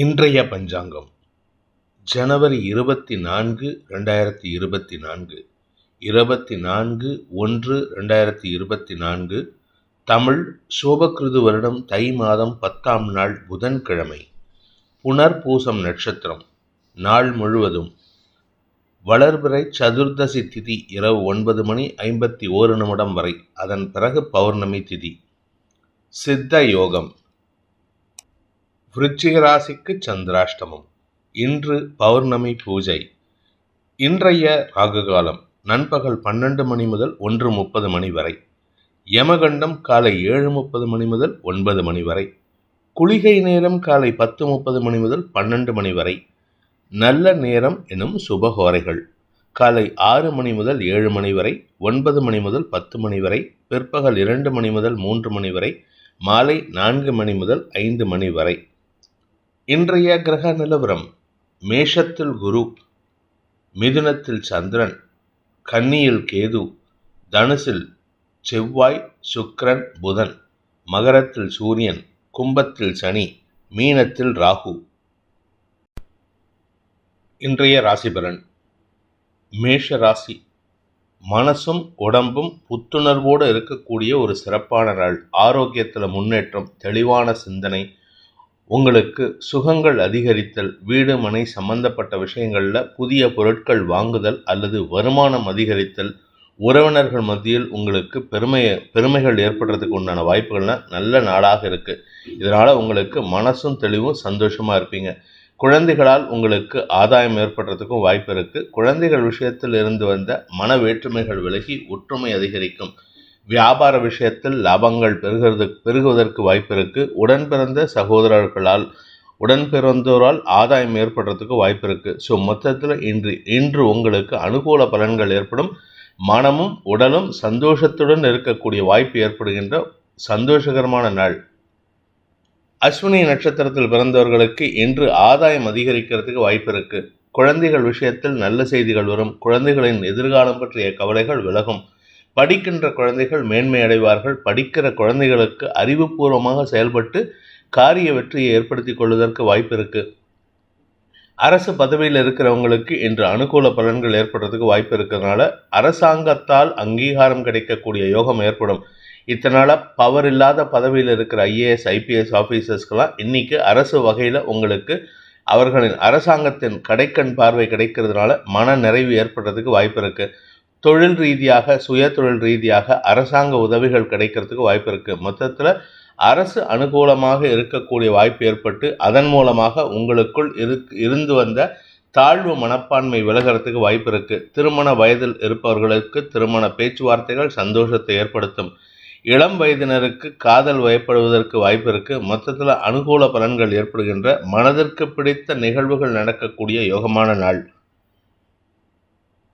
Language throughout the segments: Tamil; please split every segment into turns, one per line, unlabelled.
இன்றைய பஞ்சாங்கம் ஜனவரி 24, 2024, 24/1/2024, தமிழ் சோபகிருது வருடம் தை மாதம் 10ஆம் நாள் புதன்கிழமை, புனர்பூசம் நட்சத்திரம். நாள் முழுவதும் வளர்பிறை சதுர்தசி திதி இரவு 9:51 வரை, அதன் பிறகு பௌர்ணமி திதி. சித்த யோகம். விருச்சிக ராசிக்கு சந்திராஷ்டமம். இன்று பௌர்ணமி பூஜை. இன்றைய ராகுகாலம் நண்பகல் 12 மணி முதல் 1:30 மணி வரை. யமகண்டம் காலை 7:30 மணி முதல் 9 மணி வரை. குளிகை நேரம் காலை 10:30 மணி முதல் 12 மணி வரை. நல்ல நேரம் எனும் சுபஹோரைகள் காலை 6 மணி முதல் 7 மணி வரை, 9 மணி முதல் 10 மணி வரை, பிற்பகல் 2 மணி முதல் 3 மணி வரை, மாலை 4 மணி முதல் 5 மணி வரை. இன்றைய கிரக நிலவரம்: மேஷத்தில் குரு, மிதுனத்தில் சந்திரன், கன்னியில் கேது, தனுசில் செவ்வாய், சுக்கிரன், புதன், மகரத்தில் சூரியன், கும்பத்தில் சனி, மீனத்தில் ராகு. இன்றைய ராசிபலன்: மேஷ ராசி. மனசும் உடம்பும் புத்துணர்வோடு இருக்கக்கூடிய ஒரு சிறப்பான நாள். ஆரோக்கியத்தில் முன்னேற்றம், தெளிவான சிந்தனை, உங்களுக்கு சுகங்கள் அதிகரித்தல், வீடு மனை சம்பந்தப்பட்ட விஷயங்களில் புதிய பொருட்கள் வாங்குதல் அல்லது வருமானம் அதிகரித்தல், உறவினர்கள் மத்தியில் உங்களுக்கு பெருமைகள் ஏற்படுறதுக்கு உண்டான வாய்ப்புகள்லாம் நல்ல நாளாக இருக்குது. இதனால் உங்களுக்கு மனசும் தெளிவும் சந்தோஷமாக இருப்பீங்க. குழந்தைகளால் உங்களுக்கு ஆதாயம் ஏற்படுறதுக்கும் வாய்ப்பு இருக்குது. குழந்தைகள் விஷயத்தில் இருந்து வந்த மன வேற்றுமைகள் விலகி ஒற்றுமை அதிகரிக்கும். வியாபார விஷயத்தில் லாபங்கள் பெருகுவதற்கு வாய்ப்பு இருக்குது. உடன்பிறந்த சகோதரர்களால், உடன்பிறந்தோரால் ஆதாயம் ஏற்படுறதுக்கு வாய்ப்பு இருக்குது. ஸோ மொத்தத்தில் இன்று உங்களுக்கு அனுகூல பலன்கள் ஏற்படும். மனமும் உடலும் சந்தோஷத்துடன் இருக்கக்கூடிய வாய்ப்பு ஏற்படுகின்ற சந்தோஷகரமான நாள். அஸ்வினி நட்சத்திரத்தில் பிறந்தவர்களுக்கு இன்று ஆதாயம் அதிகரிக்கிறதுக்கு வாய்ப்பு இருக்குது. குழந்தைகள் விஷயத்தில் நல்ல செய்திகள் வரும். குழந்தைகளின் எதிர்காலம் பற்றிய கவலைகள் விலகும். படிக்கின்ற குழந்தைகள் மேன்மை அடைவார்கள். படிக்கிற குழந்தைகளுக்கு அறிவுபூர்வமாக செயல்பட்டு காரிய வெற்றியை ஏற்படுத்தி கொள்வதற்கு வாய்ப்பு இருக்கு. அரசு பதவியில் இருக்கிறவங்களுக்கு இன்று அனுகூல பலன்கள் ஏற்படுறதுக்கு வாய்ப்பு இருக்கிறதுனால அரசாங்கத்தால் அங்கீகாரம் கிடைக்கக்கூடிய யோகம் ஏற்படும். இத்தனால பவர் இல்லாத பதவியில் இருக்கிற IAS IPS ஆஃபீஸர்ஸ்க்கெல்லாம் இன்னைக்கு அரசு வகையில் உங்களுக்கு அவர்களின் அரசாங்கத்தின் கடைக்கண் பார்வை கிடைக்கிறதுனால மன நிறைவு ஏற்படுறதுக்கு வாய்ப்பு இருக்குது. தொழில் ரீதியாக, சுய தொழில் ரீதியாக அரசாங்க உதவிகள் கிடைக்கிறதுக்கு வாய்ப்பு இருக்குது. மொத்தத்தில் அரசு அனுகூலமாக இருக்கக்கூடிய வாய்ப்பு ஏற்பட்டு அதன் மூலமாக உங்களுக்குள் இருந்து வந்த தாழ்வு மனப்பான்மை விலகிறதுக்கு வாய்ப்பு இருக்குது. திருமண வயதில் இருப்பவர்களுக்கு திருமண பேச்சுவார்த்தைகள் சந்தோஷத்தை ஏற்படுத்தும். இளம் வயதினருக்கு காதல் வயப்படுவதற்கு வாய்ப்பு இருக்குது. மொத்தத்தில் அனுகூல பலன்கள் ஏற்படுகின்ற, மனதிற்கு பிடித்த நிகழ்வுகள் நடக்கக்கூடிய யோகமான நாள்.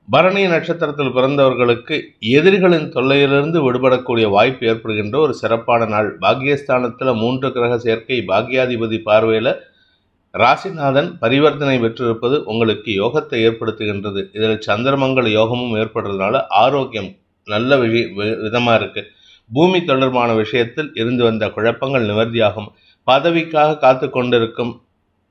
பரணி நட்சத்திரத்தில் பிறந்தவர்களுக்கு எதிரிகளின் தொல்லையிலிருந்து விடுபடக்கூடிய வாய்ப்பு ஏற்படுகின்ற ஒரு சிறப்பான நாள். பாக்கியஸ்தானத்தில் 3 கிரக சேர்க்கை, பாக்கியாதிபதி பார்வையில் ராசிநாதன் பரிவர்த்தனை பெற்றிருப்பது உங்களுக்கு யோகத்தை ஏற்படுத்துகின்றது. இதில் சந்திரமங்கல யோகமும் ஏற்படுறதுனால ஆரோக்கியம் நல்ல விதமாக இருக்குது. பூமி தொடர்பான விஷயத்தில் இருந்து வந்த குழப்பங்கள் நிவர்த்தியாகும். பதவிக்காக காத்து கொண்டிருக்கும்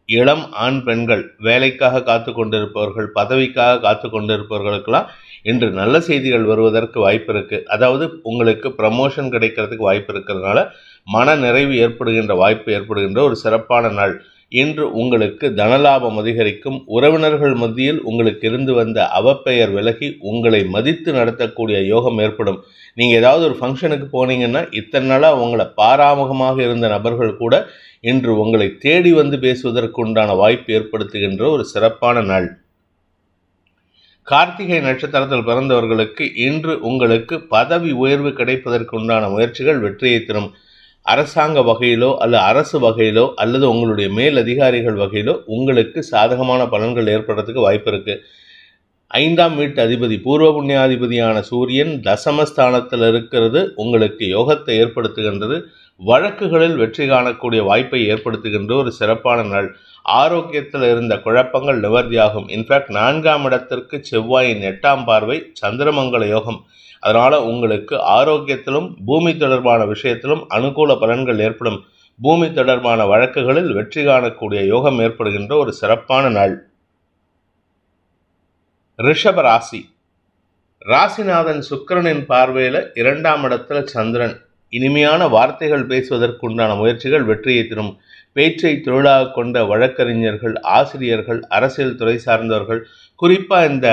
இளம் ஆண் பெண்கள், வேலைக்காக காத்து கொண்டிருப்பவர்கள், பதவிக்காக காத்து கொண்டிருப்பவர்களுக்கெல்லாம் இன்று நல்ல செய்திகள் வருவதற்கு வாய்ப்பு இருக்குது. அதாவது உங்களுக்கு ப்ரமோஷன் கிடைக்கிறதுக்கு வாய்ப்பு இருக்கிறதுனால மன நிறைவு ஏற்படுகின்ற வாய்ப்பு ஏற்படுகின்ற ஒரு சிறப்பான நாள். இன்று உங்களுக்கு தனலாபம் அதிகரிக்கும். உறவினர்கள் மத்தியில் உங்களுக்கு இருந்து வந்த அவப்பெயர் விலகி உங்களை மதித்து நடத்தக்கூடிய யோகம் ஏற்படும். நீங்கள் ஏதாவது ஒரு ஃபங்க்ஷனுக்கு போனீங்கன்னா இத்தனை நாளாக உங்களை பாராமுகமாக இருந்த நபர்கள் கூட இன்று உங்களை தேடி வந்து பேசுவதற்கு உண்டான வாய்ப்பு ஏற்படுத்துகின்ற ஒரு சிறப்பான நாள். கார்த்திகை நட்சத்திரத்தில் பிறந்தவர்களுக்கு இன்று உங்களுக்கு பதவி உயர்வு கிடைப்பதற்கு உண்டான முயற்சிகள் வெற்றியை தரும். அரசாங்க வகையிலோ அல்லது அரசு வகையிலோ அல்லது உங்களுடைய மேல் அதிகாரிகள் வகையிலோ உங்களுக்கு சாதகமான பலன்கள் ஏற்படுறதுக்கு வாய்ப்பு இருக்குது. 5ஆம் வீட்டு அதிபதி, பூர்வ புண்ணியாதிபதியான சூரியன் தசமஸ்தானத்தில் இருக்கிறது உங்களுக்கு யோகத்தை ஏற்படுத்துகின்றது. வழக்குகளில் வெற்றி காணக்கூடிய வாய்ப்பை ஏற்படுத்துகின்ற ஒரு சிறப்பான நாள். ஆரோக்கியத்தில் இருந்த குழப்பங்கள் நிவர்த்தியாகும். இன்ஃபேக்ட் 4ஆம் இடத்திற்கு செவ்வாயின் 8ஆம் பார்வை சந்திரமங்கல யோகம். அதனால் உங்களுக்கு ஆரோக்கியத்திலும் பூமி தொடர்பான விஷயத்திலும் அனுகூல பலன்கள் ஏற்படும். பூமி தொடர்பான வழக்குகளில் வெற்றி காணக்கூடிய யோகம் ஏற்படுகின்ற ஒரு சிறப்பான நாள். ரிஷப ராசி. ராசிநாதன் சுக்கிரனின் பார்வையில 2ஆம் இடத்துல சந்திரன். இனிமையான வார்த்தைகள் பேசுவதற்குண்டான முயற்சிகள் வெற்றியை தரும். பேச்சை தொழிலாக கொண்ட வழக்கறிஞர்கள், ஆசிரியர்கள், அரசியல் துறை சார்ந்தவர்கள், குறிப்பாக இந்த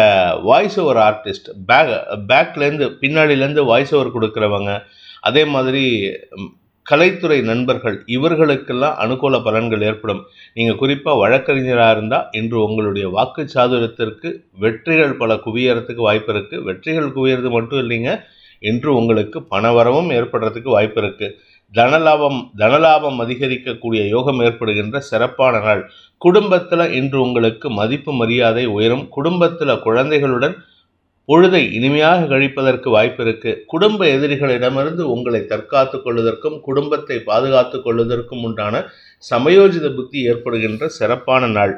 வாய்ஸ் ஓவர் ஆர்டிஸ்ட், பேக்லேருந்து பின்னாடியிலேருந்து வாய்ஸ் ஓவர் கொடுக்குறவங்க, அதே மாதிரி கலைத்துறை நண்பர்கள், இவர்களுக்கெல்லாம் அனுகூல பலன்கள் ஏற்படும். நீங்கள் குறிப்பாக வழக்கறிஞராக இருந்தால் இன்று உங்களுடைய வாக்கு சாதுரியத்திற்கு வெற்றிகள் பல குவியறதுக்கு வாய்ப்பு இருக்குது. வெற்றிகள் குவியறது மட்டும் இல்லைங்க, இன்று உங்களுக்கு பணவரவும் ஏற்படுறதுக்கு வாய்ப்பு இருக்குது. தனலாபம் அதிகரிக்கக்கூடிய யோகம் ஏற்படுகின்ற சிறப்பான நாள். குடும்பத்தில் இன்று உங்களுக்கு மதிப்பு மரியாதை உயரும். குடும்பத்தில் குழந்தைகளுடன் பொழுதை இனிமையாக கழிப்பதற்கு வாய்ப்பு இருக்கு. குடும்ப எதிரிகளிடமிருந்து உங்களை தற்காத்து கொள்வதற்கும் குடும்பத்தை பாதுகாத்து கொள்வதற்கும் உண்டான சமயோஜித புத்தி ஏற்படுகின்ற சிறப்பான நாள்.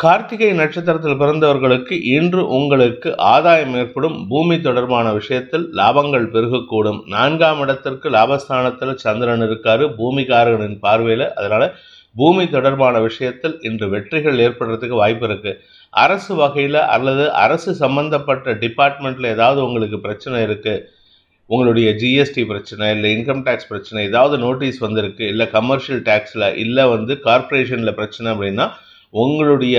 கார்த்திகை நட்சத்திரத்தில் பிறந்தவர்களுக்கு இன்று உங்களுக்கு ஆதாயம் ஏற்படும். பூமி தொடர்பான விஷயத்தில் லாபங்கள் பெருகக்கூடும். 4ஆம் இடத்திற்கு லாபஸ்தானத்தில் சந்திரன் இருக்காரு, பூமிகாரகனின் பார்வையில். அதனால பூமி தொடர்பான விஷயத்தில் இன்று வெற்றிகள் ஏற்படுறதுக்கு வாய்ப்பு இருக்கு. அரசு வகையில் அல்லது அரசு சம்பந்தப்பட்ட டிபார்ட்மெண்ட்டில் ஏதாவது உங்களுக்கு பிரச்சனை இருக்குது, உங்களுடைய ஜிஎஸ்டி பிரச்சனை, இல்லை இன்கம் டேக்ஸ் பிரச்சனை, ஏதாவது நோட்டீஸ் வந்திருக்கு, இல்லை கமர்ஷியல் டேக்ஸில், இல்லை கார்ப்பரேஷனில் பிரச்சனை அப்படின்னா உங்களுடைய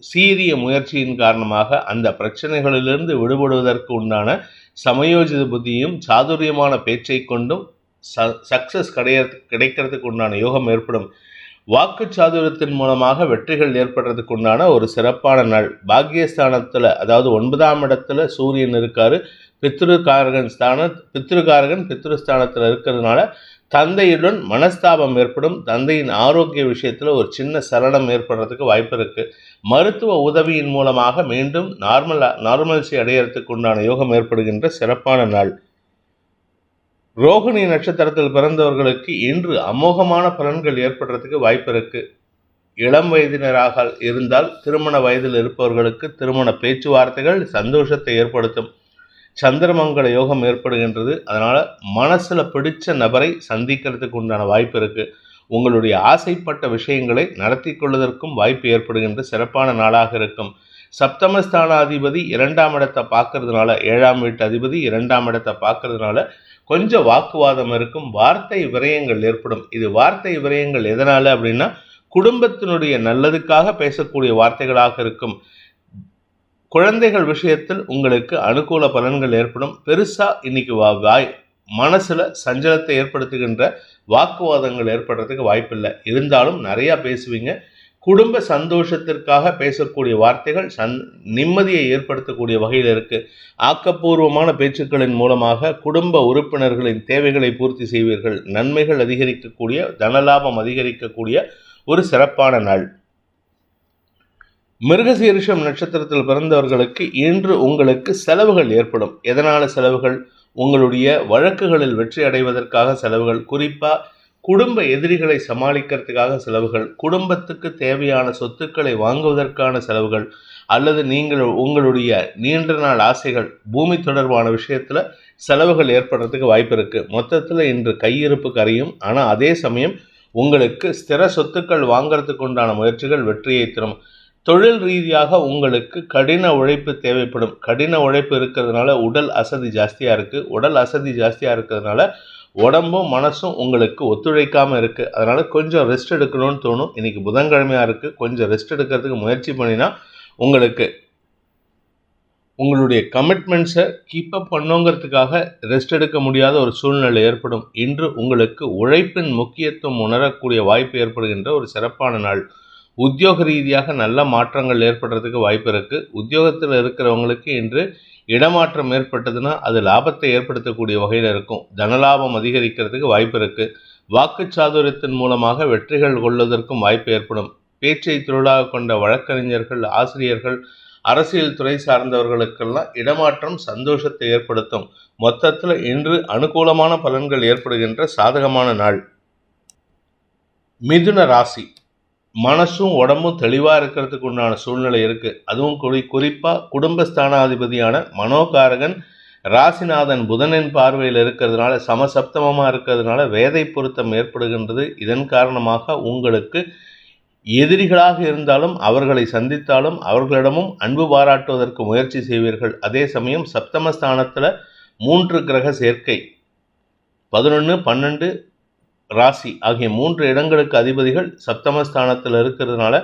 சீரிய முயற்சியின் காரணமாக அந்த பிரச்சனைகளிலிருந்து விடுபடுவதற்கு உண்டான சமயோஜித புத்தியும் சாதுரியமான பேச்சை கொண்டும் சக்சஸ் கிடைக்கிறதுக்கு உண்டான யோகம் ஏற்படும். வாக்கு சாதுரியத்தின் மூலமாக வெற்றிகள் ஏற்படுறதுக்கு உண்டான ஒரு சிறப்பான நாள். பாக்கியஸ்தானத்தில், அதாவது 9ஆம் இடத்துல சூரியன் இருக்காரு. பித்ருகாரகன் பித்ருஸ்தானத்தில் இருக்கிறதுனால தந்தையுடன் மனஸ்தாபம் ஏற்படும். தந்தையின் ஆரோக்கிய விஷயத்தில் ஒரு சின்ன சலனம் ஏற்படுறதுக்கு வாய்ப்பு இருக்கு. மருத்துவ உதவியின் மூலமாக மீண்டும் நார்மல்சி அடையறதுக்கு உண்டான யோகம் ஏற்படுகின்ற சிறப்பான நாள். ரோகிணி நட்சத்திரத்தில் பிறந்தவர்களுக்கு இன்று அமோகமான பலன்கள் ஏற்படுறதுக்கு வாய்ப்பு இருக்கு. இளம் வயதினராக இருந்தால் திருமண வயதில் இருப்பவர்களுக்கு திருமண பேச்சுவார்த்தைகள் சந்தோஷத்தை ஏற்படுத்தும். சந்திரமங்கல யோகம் ஏற்படுகின்றது. அதனால மனசுல பிடிச்ச நபரை சந்திக்கிறதுக்கு உண்டான வாய்ப்பு இருக்கு. உங்களுடைய ஆசைப்பட்ட விஷயங்களை நடத்தி கொள்வதற்கும் வாய்ப்பு ஏற்படுகின்ற சிறப்பான நாளாக இருக்கும். சப்தமஸ்தானாதிபதி 2ஆம் இடத்தை பார்க்கறதுனால, 7ஆம் வீட்டு அதிபதி 2ஆம் இடத்தை பார்க்கறதுனால கொஞ்சம் வாக்குவாதம் இருக்கும். வார்த்தை விரயங்கள் ஏற்படும். இது வார்த்தை விரயங்கள் எதனால அப்படின்னா குடும்பத்தினுடைய நல்லதுக்காக பேசக்கூடிய வார்த்தைகளாக இருக்கும். குழந்தைகள் விஷயத்தில் உங்களுக்கு அனுகூல பலன்கள் ஏற்படும். பெருசா இன்னைக்கு மனசுல சஞ்சலத்தை ஏற்படுத்துகின்ற வாக்குவாதங்கள் ஏற்படுறதுக்கு வாய்ப்பில்லை. இருந்தாலும் நிறைய பேசுவீங்க. குடும்ப சந்தோஷத்திற்காக பேசக்கூடிய வார்த்தைகள் நிம்மதியை ஏற்படுத்தக்கூடிய வகையில் இருக்கு. ஆக்கப்பூர்வமான பேச்சுக்களின் மூலமாக குடும்ப உறுப்பினர்களின் தேவைகளை பூர்த்தி செய்வீர்கள். நன்மைகள் அதிகரிக்கக்கூடிய, தனலாபம் அதிகரிக்கக்கூடிய ஒரு சிறப்பான நாள். மிருகசீரிஷம் நட்சத்திரத்தில் பிறந்தவர்களுக்கு இன்று உங்களுக்கு செலவுகள் ஏற்படும். எதனால செலவுகள்? உங்களுடைய வழக்குகளில் வெற்றி அடைவதற்காக செலவுகள், குறிப்பா குடும்ப எதிரிகளை சமாளிக்கிறதுக்காக செலவுகள், குடும்பத்துக்கு தேவையான சொத்துக்களை வாங்குவதற்கான செலவுகள், அல்லது நீங்கள் உங்களுடைய நீண்ட நாள் ஆசைகள், பூமி தொடர்பான விஷயத்துல செலவுகள் ஏற்படுறதுக்கு வாய்ப்பு இருக்கு. மொத்தத்தில் இன்று கையிருப்பு கரையும். ஆனால் அதே சமயம் உங்களுக்கு ஸ்திர சொத்துக்கள் வாங்கிறதுக்கு உண்டான முயற்சிகள் வெற்றியை தரும். தொழில் ரீதியாக உங்களுக்கு கடின உழைப்பு தேவைப்படும். கடின உழைப்பு இருக்கிறதுனால உடல் அசதி ஜாஸ்தியாக இருக்குது. உடல் அசதி ஜாஸ்தியாக இருக்கிறதுனால உடம்பும் மனசும் உங்களுக்கு ஒத்துழைக்காமல் இருக்குது. அதனால் கொஞ்சம் ரெஸ்ட் எடுக்கணும்னு தோணும். இன்றைக்கி புதன்கிழமையாக இருக்குது. கொஞ்சம் ரெஸ்ட் எடுக்கிறதுக்கு முயற்சி பண்ணினா உங்களுக்கு உங்களுடைய கமிட்மெண்ட்ஸை கீப்பப் பண்ணுங்கிறதுக்காக ரெஸ்ட் எடுக்க முடியாத ஒரு சூழ்நிலை ஏற்படும். இன்று உங்களுக்கு உழைப்பின் முக்கியத்துவம் உணரக்கூடிய வாய்ப்பு ஏற்படுகின்ற ஒரு சிறப்பான நாள். உத்தியோக ரீதியாக நல்ல மாற்றங்கள் ஏற்படுறதுக்கு வாய்ப்பு இருக்குது. உத்தியோகத்தில் இருக்கிறவங்களுக்கு இன்று இடமாற்றம் ஏற்பட்டதுன்னா அது லாபத்தை ஏற்படுத்தக்கூடிய வகையில் இருக்கும். தனலாபம் அதிகரிக்கிறதுக்கு வாய்ப்பு இருக்குது. வாக்கு சாதுரியத்தின் மூலமாக வெற்றிகள் கொள்வதற்கும் வாய்ப்பு ஏற்படும். பேச்சை தொழிலாக கொண்ட வழக்கறிஞர்கள், ஆசிரியர்கள், அரசியல் துறை சார்ந்தவர்களுக்கெல்லாம் இடமாற்றம் சந்தோஷத்தை ஏற்படுத்தும். மொத்தத்தில் இன்று அனுகூலமான பலன்கள் ஏற்படுகின்ற சாதகமான நாள். மிதுன ராசி. மனசும் உடம்பும் தெளிவாக இருக்கிறதுக்கு உண்டான சூழ்நிலை இருக்குது. அதுவும் குறிப்பாக குடும்பஸ்தானாதிபதியான மனோகாரகன் ராசிநாதன் புதனின் பார்வையில் இருக்கிறதுனால சமசப்தமமாக இருக்கிறதுனால வேதை பொருத்தம் ஏற்படுகின்றது. இதன் காரணமாக உங்களுக்கு எதிரிகளாக இருந்தாலும் அவர்களை சந்தித்தாலும் அவர்களிடமும் அன்பு பாராட்டுவதற்கு முயற்சி செய்வீர்கள். அதே சமயம் சப்தமஸ்தானத்தில் 3 கிரக சேர்க்கை 11, 12 ராசி ஆகிய 3 இடங்களுக்கு அதிபதிகள் சப்தமஸ்தானத்தில் இருக்கிறதுனால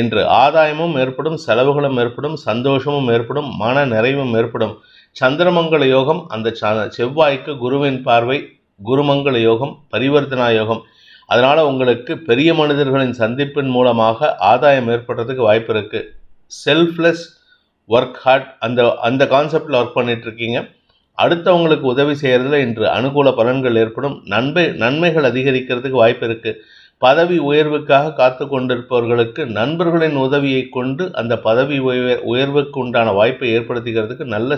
இன்று ஆதாயமும் ஏற்படும், செலவுகளும் ஏற்படும், சந்தோஷமும் ஏற்படும், மன நிறைவும் ஏற்படும். சந்திரமங்கல யோகம், அந்த செவ்வாய்க்கு குருவின் பார்வை, குருமங்கல யோகம், பரிவர்த்தனா யோகம். அதனால் உங்களுக்கு பெரிய மனிதர்களின் சந்திப்பின் மூலமாக ஆதாயம் ஏற்படுறதுக்கு வாய்ப்பு இருக்குது. செல்ஃப்லெஸ் ஒர்க் ஹார்ட் அந்த கான்செப்டில் ஒர்க் பண்ணிகிட்ருக்கீங்க. அடுத்தவங்களுக்கு உதவி செய்கிறதுல இன்று அனுகூல பலன்கள் ஏற்படும். நன்மைகள் அதிகரிக்கிறதுக்கு வாய்ப்பு இருக்குது. பதவி உயர்வுக்காக காத்து கொண்டிருப்பவர்களுக்கு நண்பர்களின் உதவியை கொண்டு அந்த பதவி உயர்வுக்கு உண்டான வாய்ப்பை ஏற்படுத்திக்கிறதுக்கு நல்ல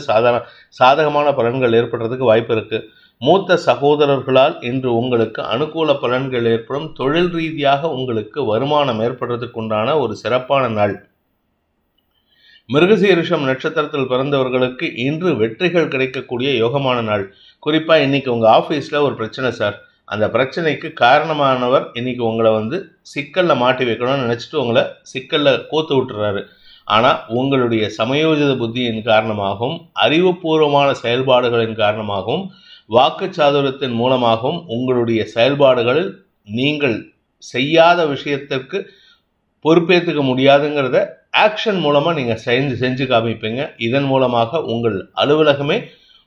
சாதகமான பலன்கள் ஏற்படுறதுக்கு வாய்ப்பு இருக்குது. மூத்த சகோதரர்களால் இன்று உங்களுக்கு அனுகூல பலன்கள் ஏற்படும். தொழில் ரீதியாக உங்களுக்கு வருமானம் ஏற்படுறதுக்கு உண்டான ஒரு சிறப்பான நாள். மிருகசீரிஷம் நட்சத்திரத்தில் பிறந்தவர்களுக்கு இன்று வெற்றிகள் கிடைக்கக்கூடிய யோகமான நாள். குறிப்பாக இன்றைக்கி உங்கள் ஆஃபீஸில் ஒரு பிரச்சனை சார், அந்த பிரச்சனைக்கு காரணமானவர் இன்றைக்கி உங்களை சிக்கலில் மாட்டி வைக்கணும்னு நினச்சிட்டு உங்களை சிக்கலில் கோத்து விட்டுறாரு. ஆனால் உங்களுடைய சமயோஜித புத்தியின் காரணமாகவும் அறிவுபூர்வமான செயல்பாடுகளின் காரணமாகவும் வாக்குச்சாதுரியத்தின் மூலமாகவும் உங்களுடைய செயல்பாடுகளில் நீங்கள் செய்யாத விஷயத்திற்கு பொறுப்பேற்றுக்க முடியாதுங்கிறத ஆக்ஷன் மூலமாக நீங்கள் செஞ்சு காமிப்பீங்க. இதன் மூலமாக உங்கள் அலுவலகமே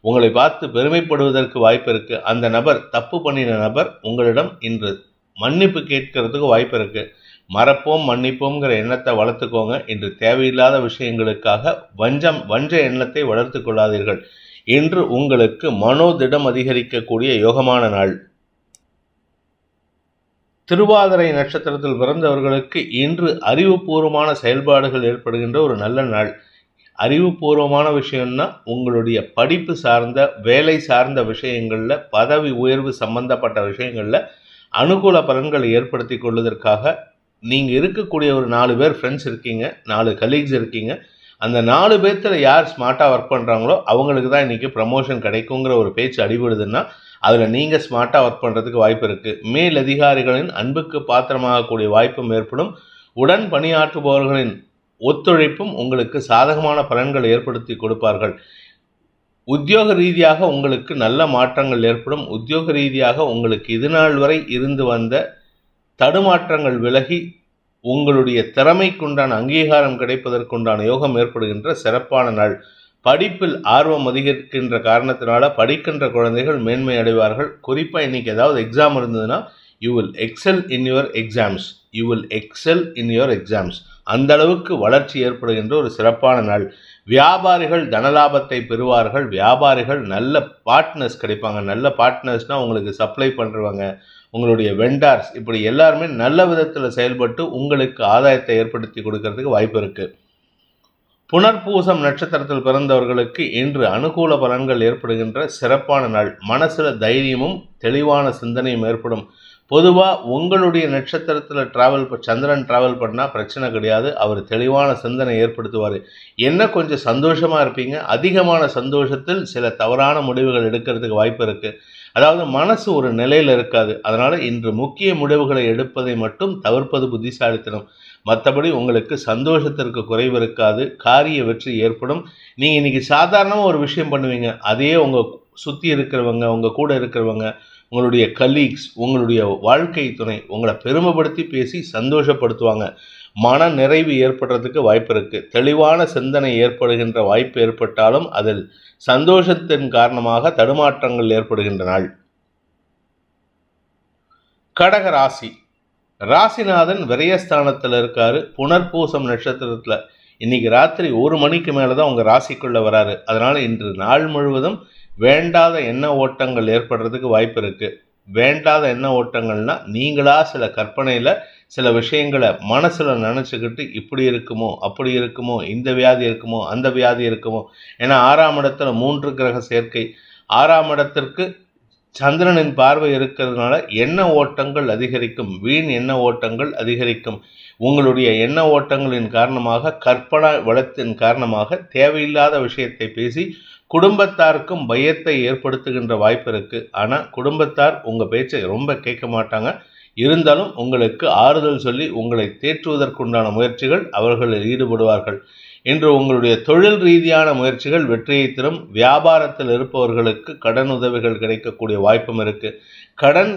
உங்களை பார்த்து பெருமைப்படுவதற்கு வாய்ப்பு இருக்குது. அந்த நபர், தப்பு பண்ணின நபர் உங்களிடம் இன்று மன்னிப்பு கேட்கறதுக்கு வாய்ப்பு இருக்குது. மறப்போம் மன்னிப்போங்கிற எண்ணத்தை வளர்த்துக்கோங்க. இன்று தேவையில்லாத விஷயங்களுக்காக வஞ்ச எண்ணத்தை வளர்த்து கொள்ளாதீர்கள். இன்று உங்களுக்கு மனோதிடம் அதிகரிக்கக்கூடிய யோகமான நாள். திருவாதிரை நட்சத்திரத்தில் பிறந்தவர்களுக்கு இன்று அறிவுபூர்வமான செயல்பாடுகள் ஏற்படுகின்ற ஒரு நல்ல நாள். அறிவுபூர்வமான விஷயம்னா உங்களுடைய படிப்பு சார்ந்த, வேலை சார்ந்த விஷயங்களில், பதவி உயர்வு சம்பந்தப்பட்ட விஷயங்களில் அனுகூல பலன்களை ஏற்படுத்தி கொள்வதற்காக நீங்கள் இருக்கக்கூடிய ஒரு 4 பேர் ஃப்ரெண்ட்ஸ் இருக்கீங்க, 4 கலீக்ஸ் இருக்கீங்க. அந்த 4 பேர்த்தில் யார் ஸ்மார்ட்டாக ஒர்க் பண்ணுறாங்களோ அவங்களுக்கு தான் இன்றைக்கி ப்ரமோஷன் கிடைக்குங்கிற ஒரு பேச்சு அடிபடுதுன்னா அதில் நீங்கள் ஸ்மார்ட்டாக ஒர்க் பண்ணுறதுக்கு வாய்ப்பு இருக்குது. மேல் அதிகாரிகளின் அன்புக்கு பாத்திரமாகக்கூடிய வாய்ப்பும் ஏற்படும். உடன் பணியாற்றுபவர்களின் ஒத்துழைப்பும் உங்களுக்கு சாதகமான பலன்கள் ஏற்படுத்தி கொடுப்பார்கள். உத்தியோக ரீதியாக உங்களுக்கு நல்ல மாற்றங்கள் ஏற்படும். உத்தியோக ரீதியாக உங்களுக்கு இதுநாள் வரை இருந்து வந்த தடுமாற்றங்கள் விலகி உங்களுடைய திறமைக்குண்டான அங்கீகாரம் கிடைப்பதற்குண்டான யோகம் ஏற்படுகின்ற சிறப்பான நாள். படிப்பில் ஆர்வம் அதிகரிக்கின்ற காரணத்தினால படிக்கின்ற குழந்தைகள் மேன்மை அடைவார்கள். குறிப்பாக இன்றைக்கி ஏதாவது எக்ஸாம் இருந்ததுன்னா you will XL in your exams. அந்த அளவுக்கு வளர்ச்சி ஏற்படுகின்ற ஒரு சிறப்பான நாள். வியாபாரிகள் தனலாபத்தை பெறுவார்கள். வியாபாரிகள் நல்ல பார்ட்னர்ஸ் கிடைப்பாங்க. நல்ல பார்ட்னர்ஸ்னால் உங்களுக்கு சப்ளை பண்ணுறவங்க, உங்களுடைய வெண்டார்ஸ், இப்படி எல்லாருமே நல்ல விதத்தில் செயல்பட்டு உங்களுக்கு ஆதாயத்தை ஏற்படுத்தி கொடுக்கறதுக்கு வாய்ப்பு இருக்குது. புனர்பூசம் நட்சத்திரத்தில் பிறந்தவர்களுக்கு இன்று அனுகூல பலன்கள் ஏற்படுகின்ற சிறப்பான நாள். மனசில் தைரியமும் தெளிவான சிந்தனையும் ஏற்படும். பொதுவாக உங்களுடைய நட்சத்திரத்தில் சந்திரன் ட்ராவல் பண்ணால் பிரச்சனை கிடையாது. அவர் தெளிவான சிந்தனை ஏற்படுத்துவார். என்ன கொஞ்சம் சந்தோஷமாக இருப்பீங்க. அதிகமான சந்தோஷத்தில் சில தவறான முடிவுகள் எடுக்கிறதுக்கு வாய்ப்பு இருக்குது. அதாவது மனசு ஒரு நிலையில் இருக்காது. அதனால் இன்று முக்கிய முடிவுகளை எடுப்பதை மட்டும் தவிர்ப்பது புத்திசாலித்தனம். மற்றபடி உங்களுக்கு சந்தோஷத்திற்கு குறைவு இருக்காது. காரிய வெற்றி ஏற்படும். நீங்கள் இன்றைக்கி சாதாரணமாக ஒரு விஷயம் பண்ணுவீங்க, அதையே உங்கள் சுற்றி இருக்கிறவங்க, உங்கள் கூட இருக்கிறவங்க, உங்களுடைய கலீக்ஸ், உங்களுடைய வாழ்க்கை துணை உங்களை பெருமைப்படுத்தி பேசி சந்தோஷப்படுத்துவாங்க. மன நிறைவு ஏற்படுறதுக்கு வாய்ப்பு இருக்குது. தெளிவான சிந்தனை ஏற்படுகின்ற வாய்ப்பு ஏற்பட்டாலும் அதில் சந்தோஷத்தின் காரணமாக தடுமாற்றங்கள் ஏற்படுகின்ற நாள். கடக ராசி. ராசிநாதன் விரயஸ்தானத்தில் இருக்காரு. புனர்பூசம் நட்சத்திரத்தில் இன்னைக்கு ராத்திரி 1 மணிக்கு மேலே தான் உங்கள் ராசிக்குள்ளே வராரு. அதனால் இன்று நாள் முழுவதும் வேண்டாத எண்ண ஓட்டங்கள் ஏற்படுறதுக்கு வாய்ப்பு இருக்குது. வேண்டாத எண்ண ஓட்டங்கள்னால் நீங்களா சில கற்பனையில் சில விஷயங்களை மனசில் நினச்சிக்கிட்டு இப்படி இருக்குமோ, அப்படி இருக்குமோ, இந்த வியாதி இருக்குமோ, அந்த வியாதி இருக்குமோ. ஏன்னா 6ஆம் இடத்துல 3 கிரக சேர்க்கை, 6ஆம் இடத்திற்கு சந்திரனின் பார்வை இருக்கிறதுனால எண்ண ஓட்டங்கள் அதிகரிக்கும். வீண் எண்ண ஓட்டங்கள் அதிகரிக்கும். உங்களுடைய எண்ண ஓட்டங்களின் காரணமாக, கற்பனை வளத்தின் காரணமாக தேவையில்லாத விஷயத்தை பேசி குடும்பத்தாருக்கும் பயத்தை ஏற்படுத்துகின்ற வாய்ப்பு இருக்கு. ஆனால் குடும்பத்தார் உங்கள் பேச்சை ரொம்ப கேட்க மாட்டாங்க. இருந்தாலும் உங்களுக்கு ஆறுதல் சொல்லி உங்களை தேற்றுவதற்குண்டான முயற்சிகள் அவர்களில் ஈடுபடுவார்கள். இன்று உங்களுடைய தொழில் ரீதியான முயற்சிகள் வெற்றியை தரும். வியாபாரத்தில் இருப்பவர்களுக்கு கடன் உதவிகள் கிடைக்கக்கூடிய வாய்ப்பும் இருக்கு. கடன்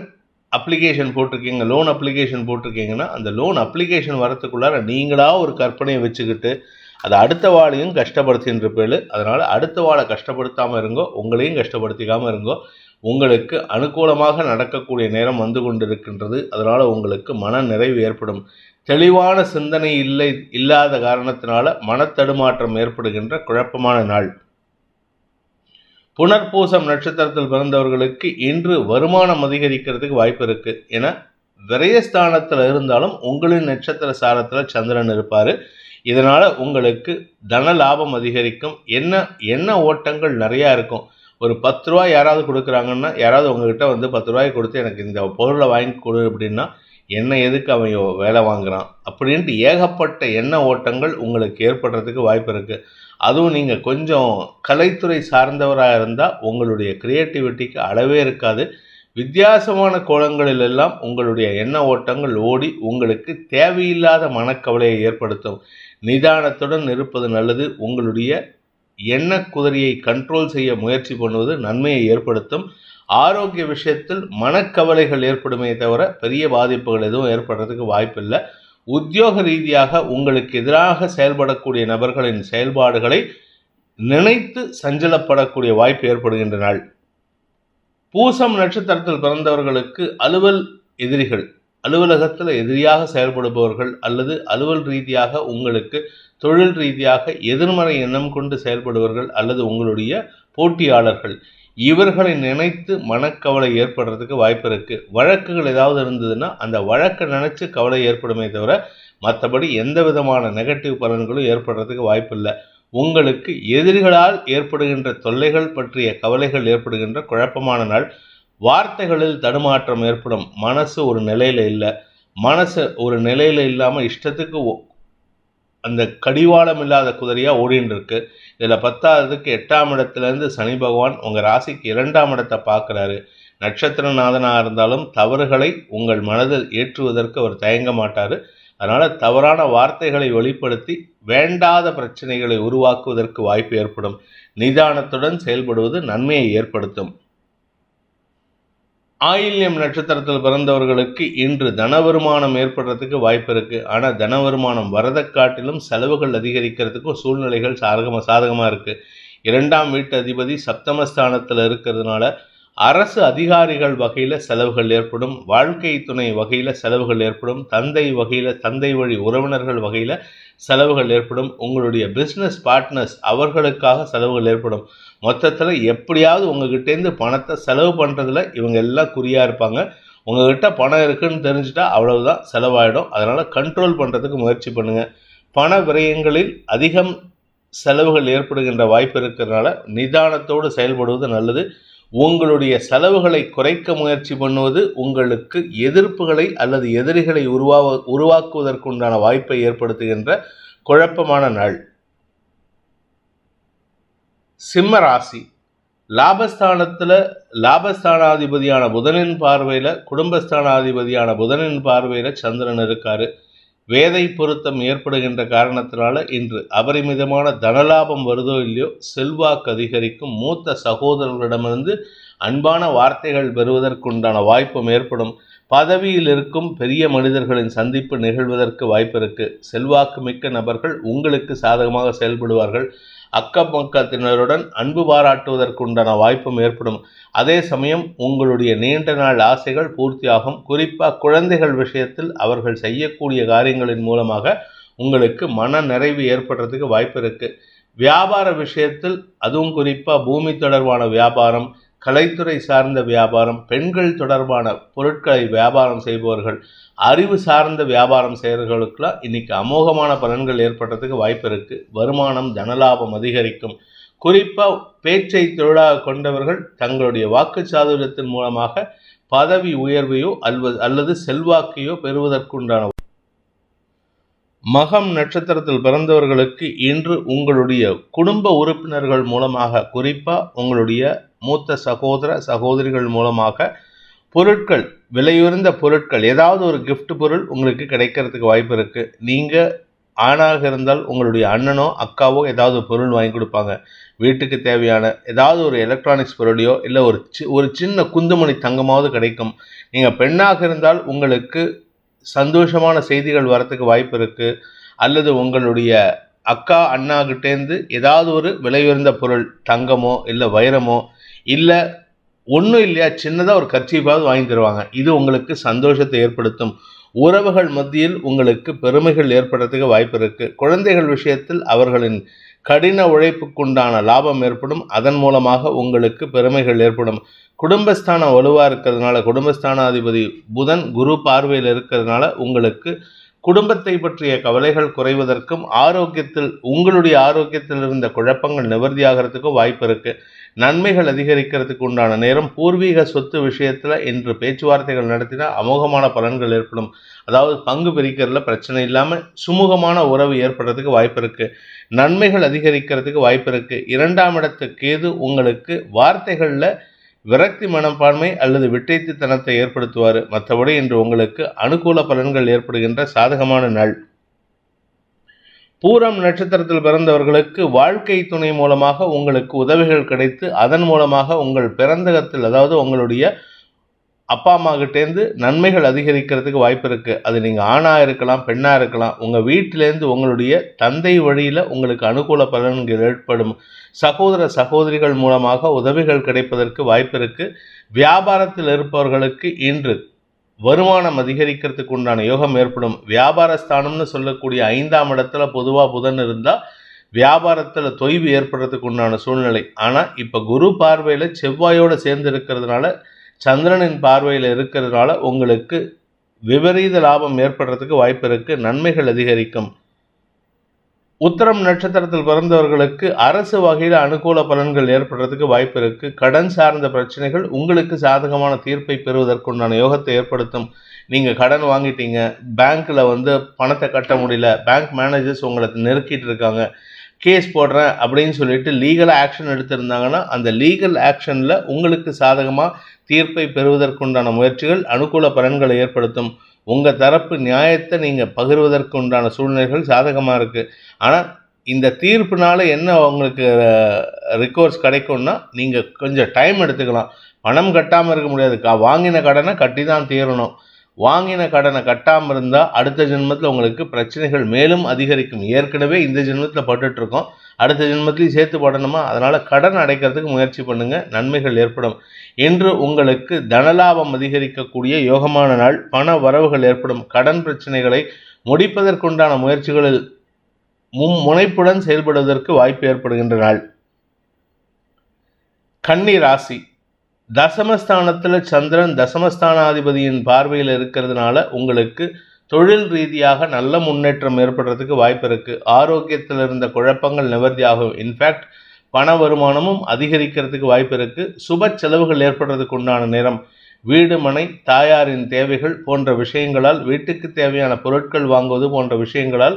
அப்ளிகேஷன் போட்டிருக்கீங்க, லோன் அப்ளிகேஷன் போட்டிருக்கீங்கன்னா அந்த லோன் அப்ளிகேஷன் வரத்துக்குள்ளார நீங்களா ஒரு கற்பனையை வச்சுக்கிட்டு அதை அடுத்த வாழையும் கஷ்டப்படுத்தின்னு இருப்பேன். அதனால் அடுத்த வாழை கஷ்டப்படுத்தாமல் இருங்கோ, உங்களையும் கஷ்டப்படுத்திக்காமல் இருங்கோ. உங்களுக்கு அனுகூலமாக நடக்கக்கூடிய நேரம் வந்து கொண்டிருக்கின்றது. அதனால் உங்களுக்கு மன நிறைவு ஏற்படும். தெளிவான சிந்தனை இல்லாத காரணத்தினால மனத்தடுமாற்றம் ஏற்படுகின்ற குழப்பமான நாள். புனர்பூசம் நட்சத்திரத்தில் பிறந்தவர்களுக்கு இன்று வருமானம் அதிகரிக்கிறதுக்கு வாய்ப்பு இருக்கு. ஏன்னா விரயஸ்தானத்தில் இருந்தாலும் உங்களின் நட்சத்திர சாரத்தில் சந்திரன் இருப்பார். இதனால உங்களுக்கு தன லாபம் அதிகரிக்கும். என்ன ஓட்டங்கள் நிறையா இருக்கும். ஒரு 10 ரூபாய் யாராவது கொடுக்குறாங்கன்னா, யாராவது உங்ககிட்ட வந்து 10 ரூபாய் கொடுத்து எனக்கு இந்த பொருளை வாங்கி கொடு அப்படின்னா, என்ன எதுக்கு அவன் வேலை வாங்குறான் அப்படின்ட்டு ஏகப்பட்ட எண்ண ஓட்டங்கள் உங்களுக்கு ஏற்படுறதுக்கு வாய்ப்பு இருக்குது. அதுவும் நீங்கள் கொஞ்சம் கலைத்துறை சார்ந்தவராக இருந்தால் உங்களுடைய கிரியேட்டிவிட்டிக்கு அளவே இருக்காது. வித்தியாசமான கோணங்களிலெல்லாம் உங்களுடைய எண்ண ஓட்டங்கள் ஓடி உங்களுக்கு தேவையில்லாத மனக்கவலையை ஏற்படுத்தும். நிதானத்துடன் இருப்பது நல்லது. உங்களுடைய எண்ண குதிரையை கண்ட்ரோல் செய்ய முயற்சி பண்ணுவது நன்மையை ஏற்படுத்தும். ஆரோக்கிய விஷயத்தில் மனக்கவலைகள் ஏற்படுமே தவிர பெரிய பாதிப்புகள் எதுவும் ஏற்படுறதுக்கு வாய்ப்பில்லை. உத்தியோக ரீதியாக உங்களுக்கு எதிராக செயல்படக்கூடிய நபர்களின் செயல்பாடுகளை நினைத்து சஞ்சலப்படக்கூடிய வாய்ப்பு ஏற்படுகின்ற நாள். பூசம் நட்சத்திரத்தில் பிறந்தவர்களுக்கு எதிரிகள், அலுவலகத்தில் எதிரியாக செயல்படுபவர்கள் அல்லது அலுவல் ரீதியாக உங்களுக்கு தொழில் ரீதியாக எதிர்மறை எண்ணம் கொண்டு செயல்படுபவர்கள் அல்லது உங்களுடைய போட்டியாளர்கள், இவர்களை நினைத்து மனக்கவலை ஏற்படுறதுக்கு வாய்ப்பு இருக்குது. வழக்குகள் ஏதாவது இருந்ததுன்னா அந்த வழக்கை நினைச்சு கவலை ஏற்படுமே தவிர மற்றபடி எந்த விதமான நெகட்டிவ் பலன்களும் ஏற்படுறதுக்கு வாய்ப்பு இல்லை. உங்களுக்கு எதிரிகளால் ஏற்படுகின்ற தொல்லைகள் பற்றிய கவலைகள் ஏற்படுகின்ற குழப்பமான நாள். வார்த்தைகளில் தடுமாற்றம் ஏற்படும். மனசு ஒரு நிலையில் இல்லை. மனசு ஒரு நிலையில் இல்லாமல் இஷ்டத்துக்கு அந்த கடிவாளம் இல்லாத குதிரையாக ஓடின்னு இருக்கு. இதில் 10ஆவதுக்கு 8ஆம் இடத்துலேருந்து சனி பகவான் உங்கள் ராசிக்கு 2ஆம் இடத்தை பார்க்குறாரு. நட்சத்திரநாதனாக இருந்தாலும் தவறுகளை உங்கள் மனதில் ஏற்றுவதற்கு அவர் தயங்க மாட்டார். அதனால் தவறான வார்த்தைகளை வெளிப்படுத்தி வேண்டாத பிரச்சனைகளை உருவாக்குவதற்கு வாய்ப்பு ஏற்படும். நிதானத்துடன் செயல்படுவது நன்மையை ஏற்படுத்தும். ஆயில்யம் நட்சத்திரத்தில் பிறந்தவர்களுக்கு இன்று தன வருமானம் ஏற்படுறதுக்கு வாய்ப்பு இருக்குது. ஆனால் தன வருமானம் வரதை காட்டிலும் செலவுகள் அதிகரிக்கிறதுக்கும் சூழ்நிலைகள் சாதகமாக இருக்குது. 2ஆம் வீட்டு அதிபதி சப்தமஸ்தானத்தில் இருக்கிறதுனால அரசு அதிகாரிகள் வகையில் செலவுகள் ஏற்படும். வாழ்க்கை துணை வகையில் செலவுகள் ஏற்படும். தந்தை வழி உறவினர்கள் வகையில் செலவுகள் ஏற்படும். உங்களுடைய பிஸ்னஸ் பார்ட்னர்ஸ் அவர்களுக்காக செலவுகள் ஏற்படும். மொத்தத்தில் எப்படியாவது உங்ககிட்டேருந்து பணத்தை செலவு பண்ணுறதுல இவங்க எல்லாம் குறியாக இருப்பாங்க. உங்ககிட்ட பணம் இருக்குன்னு தெரிஞ்சுட்டா அவ்வளவுதான், செலவாயிடும். அதனால் கண்ட்ரோல் பண்ணுறதுக்கு முயற்சி பண்ணுங்கள். பண விரயங்களில் அதிகம் செலவுகள் ஏற்படுகின்ற வாய்ப்பு இருக்கிறதுனால நிதானத்தோடு செயல்படுவது நல்லது. உங்களுடைய செலவுகளை குறைக்க முயற்சி பண்ணுவது உங்களுக்கு எதிர்ப்புகளை அல்லது எதிரிகளை உருவாக்குவதற்குண்டான வாய்ப்பை ஏற்படுத்துகின்ற குழப்பமான நாள். சிம்ம ராசி. லாபஸ்தானாதிபதியான புதனின் பார்வையில், குடும்பஸ்தானாதிபதியான புதனின் பார்வையில் சந்திரன் இருக்காரு. வேதை பொருத்தம் ஏற்படுகின்ற காரணத்தினால இன்று அபரிமிதமான தனலாபம் வருதோ இல்லையோ செல்வாக்கு அதிகரிக்கும். மூத்த சகோதரர்களிடமிருந்து அன்பான வார்த்தைகள் பெறுவதற்குண்டான வாய்ப்பும் ஏற்படும். பதவியில் இருக்கும் பெரிய மனிதர்களின் சந்திப்பு நிகழ்வதற்கு வாய்ப்பு இருக்கு. செல்வாக்கு மிக்க நபர்கள் உங்களுக்கு சாதகமாக செயல்படுவார்கள். அக்கப்பக்கத்தினருடன் அன்பு பாராட்டுவதற்குண்டான வாய்ப்பும் ஏற்படும். அதே சமயம் உங்களுடைய நீண்ட நாள் ஆசைகள் பூர்த்தியாகும். குறிப்பாக குழந்தைகள் விஷயத்தில் அவர்கள் செய்யக்கூடிய காரியங்களின் மூலமாக உங்களுக்கு மன நிறைவு ஏற்படுறதுக்கு வாய்ப்பு இருக்கு. வியாபார விஷயத்தில் அதுவும் குறிப்பாக பூமி தொடர்பான வியாபாரம், கலைத்துறை சார்ந்த வியாபாரம், பெண்கள் தொடர்பான பொருட்களை வியாபாரம் செய்பவர்கள், அறிவு சார்ந்த வியாபாரம் செய்கிறவர்களுக்கெல்லாம் இன்னைக்கு அமோகமான பலன்கள் ஏற்படுறதுக்கு வாய்ப்பு இருக்குது. வருமானம் தனலாபம் அதிகரிக்கும். குறிப்பாக பேச்சை தொழிலாக கொண்டவர்கள் தங்களுடைய வாக்கு சாதுரியத்தின் மூலமாக பதவி உயர்வையோ அல்லது செல்வாக்கையோ பெறுவதற்குண்டான. மகம் நட்சத்திரத்தில் பிறந்தவர்களுக்கு இன்று உங்களுடைய குடும்ப உறுப்பினர்கள் மூலமாக, குறிப்பாக உங்களுடைய மூத்த சகோதர சகோதரிகள் மூலமாக பொருட்கள், விலையுயர்ந்த பொருட்கள், ஏதாவது ஒரு gift பொருள் உங்களுக்கு கிடைக்கிறதுக்கு வாய்ப்பு இருக்குது. நீங்கள் ஆணாக இருந்தால் உங்களுடைய அண்ணனோ அக்காவோ ஏதாவது பொருள் வாங்கி கொடுப்பாங்க. வீட்டுக்கு தேவையான ஏதாவது ஒரு எலக்ட்ரானிக்ஸ் பொருளையோ இல்லை ஒரு சின்ன குந்துமணி தங்கமாவது கிடைக்கும். நீங்கள் பெண்ணாக இருந்தால் உங்களுக்கு சந்தோஷமான செய்திகள் வரத்துக்கு வாய்ப்பு இருக்குது. அல்லது உங்களுடைய அக்கா அண்ணாகிட்டேருந்து ஏதாவது ஒரு விலையுயர்ந்த பொருள், தங்கமோ இல்லை வைரமோ இல்லை ஒன்றும் இல்லையா சின்னதாக ஒரு கர்ச்சீஃபாவது வாங்கி தருவாங்க. இது உங்களுக்கு சந்தோஷத்தை ஏற்படுத்தும். உறவுகள் மத்தியில் உங்களுக்கு பெருமைகள் ஏற்படுறதுக்கு வாய்ப்பு இருக்குது. குழந்தைகள் விஷயத்தில் அவர்களின் கடின உழைப்புக்குண்டான லாபம் ஏற்படும். அதன் மூலமாக உங்களுக்கு பெருமைகள் ஏற்படும். குடும்பஸ்தானம் வலுவாக இருக்கிறதுனால, குடும்பஸ்தானாதிபதி புதன் குரு பார்வையில் இருக்கிறதுனால உங்களுக்கு குடும்பத்தை பற்றிய கவலைகள் குறைவதற்கும் உங்களுடைய ஆரோக்கியத்தில் இருந்த குழப்பங்கள் நிவர்த்தியாகிறதுக்கும் வாய்ப்பு இருக்குது. நன்மைகள் அதிகரிக்கிறதுக்கு உண்டான நேரம். பூர்வீக சொத்து விஷயத்தில் இன்று பேச்சுவார்த்தைகள் நடத்தினா அமோகமான பலன்கள் ஏற்படும். அதாவது பங்கு பிரிக்கிறதுல பிரச்சனை இல்லாமல் சுமூகமான உறவு ஏற்படுறதுக்கு வாய்ப்பு இருக்குது. நன்மைகள் அதிகரிக்கிறதுக்கு வாய்ப்பு இருக்குது. 2ஆம் இடத்து கேது உங்களுக்கு வார்த்தைகளில் விரக்தி மனப்பான்மை அல்லது விட்டைத்தனத்தை ஏற்படுத்துவார். மற்றபடி இன்று உங்களுக்கு அனுகூல பலன்கள் ஏற்படுகின்ற சாதகமான நாள். பூரம் நட்சத்திரத்தில் பிறந்தவர்களுக்கு வாழ்க்கை துணை மூலமாக உங்களுக்கு உதவிகள் கிடைத்து அதன் மூலமாக உங்கள் பிறந்தகத்தில், அதாவது உங்களுடைய அப்பா அம்மா கிட்டேருந்து நன்மைகள் அதிகரிக்கிறதுக்கு வாய்ப்பு இருக்குது. அது நீங்கள் ஆணாக இருக்கலாம், பெண்ணாக இருக்கலாம். உங்கள் வீட்டிலேருந்து உங்களுடைய தந்தை வழியில் உங்களுக்கு அனுகூல பலன்கள் ஏற்படும். சகோதர சகோதரிகள் மூலமாக உதவிகள் கிடைப்பதற்கு வாய்ப்பு இருக்குது. வியாபாரத்தில் இருப்பவர்களுக்கு இன்று வருமானம் அதிகரிக்கிறதுக்கு உண்டான யோகம் ஏற்படும். வியாபாரஸ்தானம்னு சொல்லக்கூடிய 5ஆம் இடத்துல பொதுவாக புதன் இருந்தால் வியாபாரத்தில் தொய்வு ஏற்படுறதுக்கு உண்டான சூழ்நிலை. ஆனால் இப்போ குரு பார்வையில் செவ்வாயோடு சேர்ந்து இருக்கிறதுனால, சந்திரனின் பார்வையில் இருக்கிறதுனால உங்களுக்கு விபரீத லாபம் ஏற்படுறதுக்கு வாய்ப்பு இருக்குது. நன்மைகள் அதிகரிக்கும். உத்திரம் நட்சத்திரத்தில் பிறந்தவர்களுக்கு அரசு வகையில் அனுகூல பலன்கள் ஏற்படுறதுக்கு வாய்ப்பு இருக்குது. கடன் சார்ந்த பிரச்சனைகள் உங்களுக்கு சாதகமான தீர்ப்பை பெறுவதற்குண்டான யோகத்தை ஏற்படுத்தும். நீங்கள் கடன் வாங்கிட்டீங்க, பேங்க்கில் பணத்தை கட்ட முடியல, பேங்க் மேனேஜர்ஸ் உங்களை நெருக்கிட்டு இருக்காங்க, கேஸ் போடுறேன் அப்படின்னு சொல்லிட்டு லீகலாக ஆக்ஷன் எடுத்திருந்தாங்கன்னா அந்த லீகல் ஆக்ஷனில் உங்களுக்கு சாதகமாக தீர்ப்பை பெறுவதற்குண்டான முயற்சிகள் அனுகூல பலன்களை ஏற்படுத்தும். உங்கள் தரப்பு நியாயத்தை நீங்கள் பகிர்வதற்கு உண்டான சூழ்நிலைகள் சாதகமாக இருக்குது. ஆனால் இந்த தீர்ப்புனால என்ன உங்களுக்கு ரிகோர்ஸ் கிடைக்கும்னா, நீங்கள் கொஞ்சம் டைம் எடுத்துக்கலாம். பணம் கட்டாமல் இருக்க முடியாது. வாங்கின கடனை கட்டி தான் தீரணும். வாங்கின கடனை கட்டாமல் இருந்தால் அடுத்த ஜென்மத்தில் உங்களுக்கு பிரச்சனைகள் மேலும் அதிகரிக்கும். ஏற்கனவே இந்த ஜென்மத்தில் பட்டுட்ருக்கோம், அடுத்த ஜென்மத்திலையும் சேர்த்து படணுமா? அதனால் கடன் அடைக்கிறதுக்கு முயற்சி பண்ணுங்கள், நன்மைகள் ஏற்படும். இன்று உங்களுக்கு தனலாபம் அதிகரிக்கக்கூடிய யோகமான நாள். பண வரவுகள் ஏற்படும். கடன் பிரச்சனைகளை முடிப்பதற்குண்டான முயற்சிகளில் முனைப்புடன் செயல்படுவதற்கு வாய்ப்பு ஏற்படுகின்ற நாள். கன்னி ராசி. தசமஸ்தானத்தில் சந்திரன் தசமஸ்தானாதிபதியின் பார்வையில் இருக்கிறதுனால உங்களுக்கு தொழில் ரீதியாக நல்ல முன்னேற்றம் ஏற்படுறதுக்கு வாய்ப்பு இருக்குது. ஆரோக்கியத்தில் இருந்த குழப்பங்கள் நிவர்த்தியாகும். இன்ஃபேக்ட் பண வருமானமும் அதிகரிக்கிறதுக்கு வாய்ப்பு இருக்குது. சுப செலவுகள் ஏற்படுறதுக்கு உண்டான நேரம். வீடு மனை தாயாரின் தேவைகள் போன்ற விஷயங்களால், வீட்டுக்கு தேவையான பொருட்கள் வாங்குவது போன்ற விஷயங்களால்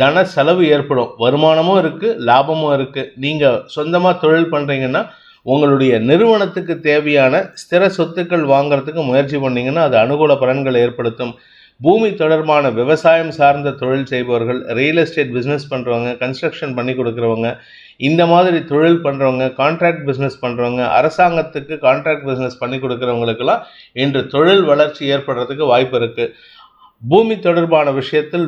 தன செலவு ஏற்படும். வருமானமும் இருக்குது, லாபமும் இருக்குது. நீங்கள் சொந்தமாக தொழில் பண்ணுறீங்கன்னா உங்களுடைய நிறுவனத்துக்கு தேவையான ஸ்திர சொத்துக்கள் வாங்கிறதுக்கு முயற்சி பண்ணிங்கன்னா அது அனுகூல பலன்களை ஏற்படுத்தும். பூமி தொடர்பான விவசாயம் சார்ந்த தொழில் செய்பவர்கள், ரியல் எஸ்டேட் பிஸ்னஸ் பண்ணுறவங்க, கன்ஸ்ட்ரக்ஷன் பண்ணி கொடுக்குறவங்க, இந்த மாதிரி தொழில் பண்ணுறவங்க, கான்ட்ராக்ட் பிஸ்னஸ் பண்ணுறவங்க, அரசாங்கத்துக்கு கான்ட்ராக்ட் பிஸ்னஸ் பண்ணி கொடுக்குறவங்களுக்கெல்லாம் இன்று தொழில் வளர்ச்சி ஏற்படுறதுக்கு வாய்ப்பு இருக்குது. பூமி தொடர்பான விஷயத்தில்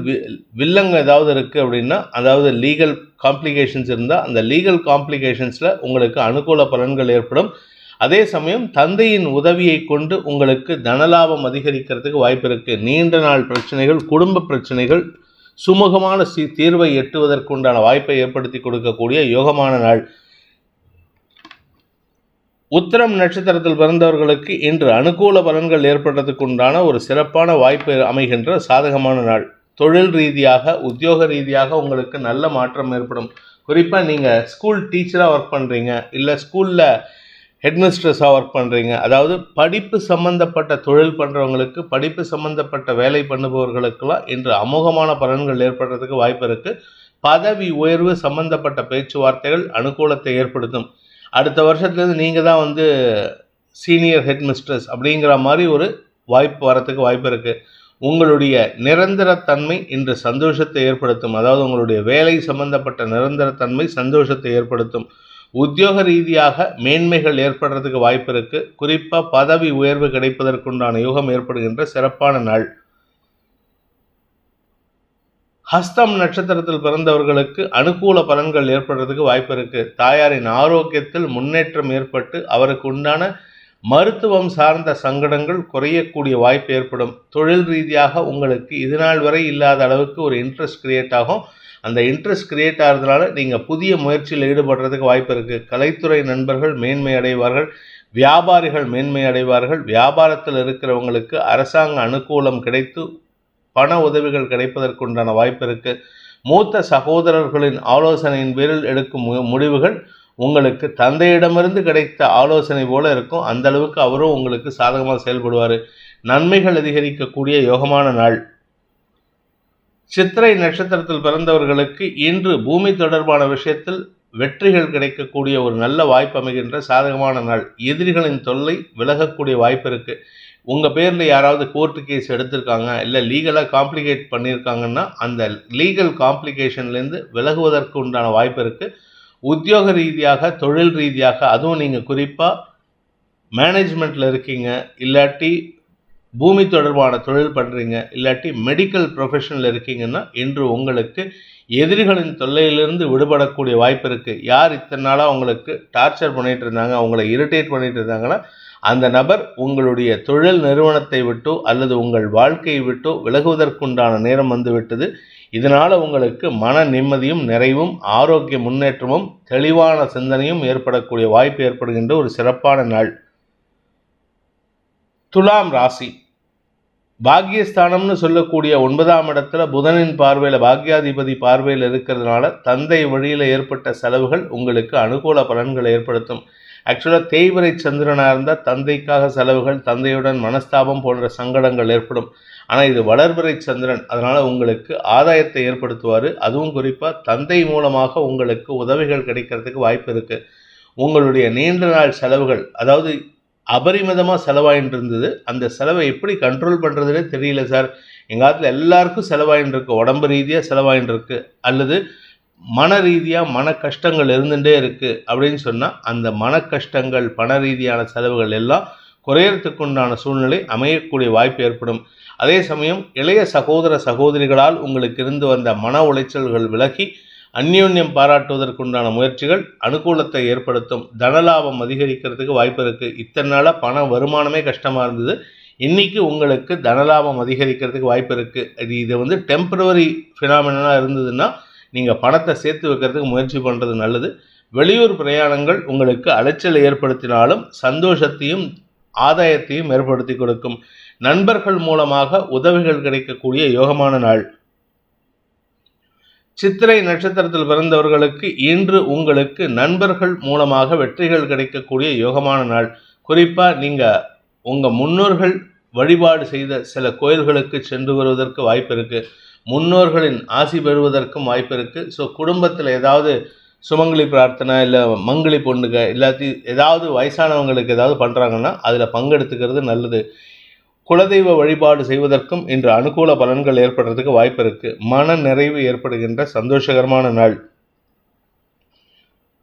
வில்லங்க ஏதாவது இருக்குது அப்படின்னா, அதாவது லீகல் காம்ப்ளிகேஷன்ஸ் இருந்தால் அந்த லீகல் காம்ப்ளிகேஷன்ஸில் உங்களுக்கு அனுகூல பலன்கள் ஏற்படும். அதே சமயம் தந்தையின் உதவியை கொண்டு உங்களுக்கு தனலாபம் அதிகரிக்கிறதுக்கு வாய்ப்பு இருக்குது. நீண்ட நாள் பிரச்சனைகள், குடும்ப பிரச்சனைகள் சுமூகமான தீர்வை எட்டுவதற்குண்டான வாய்ப்பை ஏற்படுத்தி கொடுக்கக்கூடிய யோகமான நாள். உத்திரம் நட்சத்திரத்தில் பிறந்தவர்களுக்கு இன்று அனுகூல பலன்கள் ஏற்படுறதுக்கு உண்டான ஒரு சிறப்பான வாய்ப்பு அமைகின்ற சாதகமான நாள். தொழில் ரீதியாக, உத்தியோக ரீதியாக உங்களுக்கு நல்ல மாற்றம் ஏற்படும். குறிப்பாக நீங்கள் ஸ்கூல் டீச்சராக ஒர்க் பண்ணுறீங்க, இல்லை ஸ்கூலில் ஹெட்மிஸ்ட்ரஸாக ஒர்க் பண்ணுறீங்க, அதாவது படிப்பு சம்பந்தப்பட்ட தொழில் பண்ணுறவங்களுக்கு, படிப்பு சம்பந்தப்பட்ட வேலை பண்ணுபவர்களுக்கெல்லாம் இன்று அமோகமான பலன்கள் ஏற்படுறதுக்கு வாய்ப்பு இருக்குது. பதவி உயர்வு சம்பந்தப்பட்ட பேச்சுவார்த்தைகள் அனுகூலத்தை ஏற்படுத்தும். அடுத்த வருஷத்துலேருந்து நீங்கள் தான் வந்து சீனியர் ஹெட்மிஸ்ட்ரஸ் அப்படிங்கிற மாதிரி ஒரு வாய்ப்பு வரத்துக்கு வாய்ப்பு இருக்குது. உங்களுடைய நிரந்தரத்தன்மை இன்று சந்தோஷத்தை ஏற்படுத்தும். அதாவது உங்களுடைய வேலை சம்பந்தப்பட்ட நிரந்தரத்தன்மை சந்தோஷத்தை ஏற்படுத்தும். உத்தியோக ரீதியாக மேன்மைகள் ஏற்படுறதுக்கு வாய்ப்பு இருக்குது. குறிப்பாக பதவி உயர்வு கிடைப்பதற்குண்டான யோகம் ஏற்படுகின்ற சிறப்பான நாள். ஹஸ்தம் நட்சத்திரத்தில் பிறந்தவர்களுக்கு அனுகூல பலன்கள் ஏற்படுறதுக்கு வாய்ப்பு இருக்குது. தாயாரின் ஆரோக்கியத்தில் முன்னேற்றம் ஏற்பட்டு அவருக்கு உண்டான மருத்துவம் சார்ந்த சங்கடங்கள் குறையக்கூடிய வாய்ப்பு ஏற்படும். தொழில் ரீதியாக உங்களுக்கு இது நாள் வரை இல்லாத அளவுக்கு ஒரு இன்ட்ரெஸ்ட் கிரியேட் ஆகும். அந்த இன்ட்ரெஸ்ட் கிரியேட் ஆகிறதுனால நீங்கள் புதிய முயற்சியில் ஈடுபடுறதுக்கு வாய்ப்பு இருக்குது. கலைத்துறை நண்பர்கள் மேன்மை அடைவார்கள். வியாபாரிகள் மேன்மை அடைவார்கள். வியாபாரத்தில் இருக்கிறவங்களுக்கு அரசாங்க அனுகூலம் கிடைத்து பண உதவிகள் கிடைப்பதற்குண்டான வாய்ப்பு இருக்குது. மூத்த சகோதரர்களின் ஆலோசனையின் பேரில் எடுக்கும் முடிவுகள் உங்களுக்கு தந்தையிடமிருந்து கிடைத்த ஆலோசனை போல இருக்கும். அந்த அளவுக்கு அவரும் உங்களுக்கு சாதகமாக செயல்படுவார். நன்மைகள் அதிகரிக்கக்கூடிய யோகமான நாள். சித்திரை நட்சத்திரத்தில் பிறந்தவர்களுக்கு இன்று பூமி தொடர்பான விஷயத்தில் வெற்றிகள் கிடைக்கக்கூடிய ஒரு நல்ல வாய்ப்பு அமைகின்ற சாதகமான நாள். எதிரிகளின் தொல்லை விலகக்கூடிய வாய்ப்பு இருக்குது. உங்கள் பேரில் யாராவது கோர்ட்டு கேஸ் எடுத்திருக்காங்க, இல்லை லீகலாக காம்ப்ளிகேட் பண்ணியிருக்காங்கன்னா அந்த லீகல் காம்ப்ளிகேஷன்லேருந்து விலகுவதற்கு உண்டான வாய்ப்பு இருக்குது. உத்தியோக ரீதியாக, தொழில் ரீதியாக, அதுவும் நீங்கள் குறிப்பாக மேனேஜ்மெண்ட்டில் இருக்கீங்க, இல்லாட்டி பூமி தொடர்பான தொழில் பண்ணுறீங்க, இல்லாட்டி மெடிக்கல் ப்ரொஃபஷனில் இருக்கீங்கன்னா இன்று உங்களுக்கு எதிரிகளின் தொல்லையிலிருந்து விடுபடக்கூடிய வாய்ப்பு இருக்குது. யார் இத்தனை நாளாக உங்களுக்கு டார்ச்சர் பண்ணிகிட்டு இருந்தாங்க, அவங்கள இரிட்டேட் பண்ணிகிட்டு இருந்தாங்கன்னா அந்த நபர் உங்களுடைய தொழில் நிறுவனத்தை விட்டோ அல்லது உங்கள் வாழ்க்கையை விட்டோ விலகுவதற்குண்டான நேரம் வந்து விட்டது. இதனால் உங்களுக்கு மன நிம்மதியும் நிறைவும் ஆரோக்கிய முன்னேற்றமும் தெளிவான சிந்தனையும் ஏற்படக்கூடிய வாய்ப்பு ஏற்படுகின்ற ஒரு சிறப்பான நாள். துலாம் ராசி. பாக்கியஸ்தானம்னு சொல்லக்கூடிய 9ஆம் இடத்துல புதனின் பார்வையில், பாக்கியாதிபதி பார்வையில் இருக்கிறதுனால தந்தை வழியில் ஏற்பட்ட செலவுகள் உங்களுக்கு அனுகூல பலன்களை ஏற்படுத்தும். ஆக்சுவலாக தேய்வரை சந்திரனாக இருந்தால் தந்தைக்காக செலவுகள், தந்தையுடன் மனஸ்தாபம் போன்ற சங்கடங்கள் ஏற்படும். ஆனால் இது வளர்பிறை சந்திரன், அதனால் உங்களுக்கு ஆதாயத்தை ஏற்படுத்துவார். அதுவும் குறிப்பாக தந்தை மூலமாக உங்களுக்கு உதவிகள் கிடைக்கிறதுக்கு வாய்ப்பு இருக்குது. உங்களுடைய நீண்ட நாள் செலவுகள், அதாவது அபரிமிதமாக செலவாயின்னு இருந்தது, அந்த செலவை எப்படி கண்ட்ரோல் பண்ணுறதுனே தெரியல சார், எங்கள் காலத்தில் எல்லாருக்கும் செலவாயின்னு இருக்கு, உடம்பு ரீதியாக செலவாயின்னு இருக்கு, அல்லது மன ரீதியாக மன கஷ்டங்கள் இருந்துகிட்டே இருக்குது அப்படின்னு சொன்னால் அந்த மன கஷ்டங்கள், பண ரீதியான செலவுகள் எல்லாம் குறையறதுக்குண்டான சூழ்நிலை அமையக்கூடிய வாய்ப்பு ஏற்படும். அதே சமயம் இளைய சகோதர சகோதரிகளால் உங்களுக்கு இருந்து வந்த மன உளைச்சல்கள் விலகி அந்யோன்யம் பாராட்டுவதற்குண்டான முயற்சிகள் அனுகூலத்தை ஏற்படுத்தும். தனலாபம் அதிகரிக்கிறதுக்கு வாய்ப்பு இருக்குது. இத்தனை நாளாக பண வருமானமே கஷ்டமாக இருந்தது, இன்றைக்கி உங்களுக்கு தனலாபம் அதிகரிக்கிறதுக்கு வாய்ப்பு இருக்குது. இது வந்து டெம்பரவரி ஃபினாமினாக இருந்ததுன்னா நீங்கள் பணத்தை சேர்த்து வைக்கிறதுக்கு முயற்சி பண்ணுறது நல்லது. வெளியூர் பிரயாணங்கள் உங்களுக்கு அலைச்சலை ஏற்படுத்தினாலும் சந்தோஷத்தையும் ஆதாயத்தையும் ஏற்படுத்தி கொடுக்கும். நண்பர்கள் மூலமாக உதவிகள் கிடைக்கக்கூடிய யோகமான நாள். சித்திரை நட்சத்திரத்தில் பிறந்தவர்களுக்கு இன்று உங்களுக்கு நண்பர்கள் மூலமாக வெற்றிகள் கிடைக்கக்கூடிய யோகமான நாள். குறிப்பாக நீங்கள் உங்கள் முன்னோர்கள் வழிபாடு செய்த சில கோயில்களுக்கு சென்று வருவதற்கு வாய்ப்பு இருக்குது. முன்னோர்களின் ஆசி பெறுவதற்கும் வாய்ப்பு இருக்குது. ஸோ குடும்பத்தில் ஏதாவது சுமங்கலி பிரார்த்தனை, இல்லை மங்கலி பொண்ணுங்க, எல்லாத்தையும் ஏதாவது வயசானவங்களுக்கு ஏதாவது பண்ணுறாங்கன்னா அதில் பங்கெடுத்துக்கிறது நல்லது. குலதெய்வ வழிபாடு செய்வதற்கும் இன்று அனுகூல பலன்கள் ஏற்படுறதுக்கு வாய்ப்பு இருக்குது. மன நிறைவு ஏற்படுகின்ற சந்தோஷகரமான நாள்.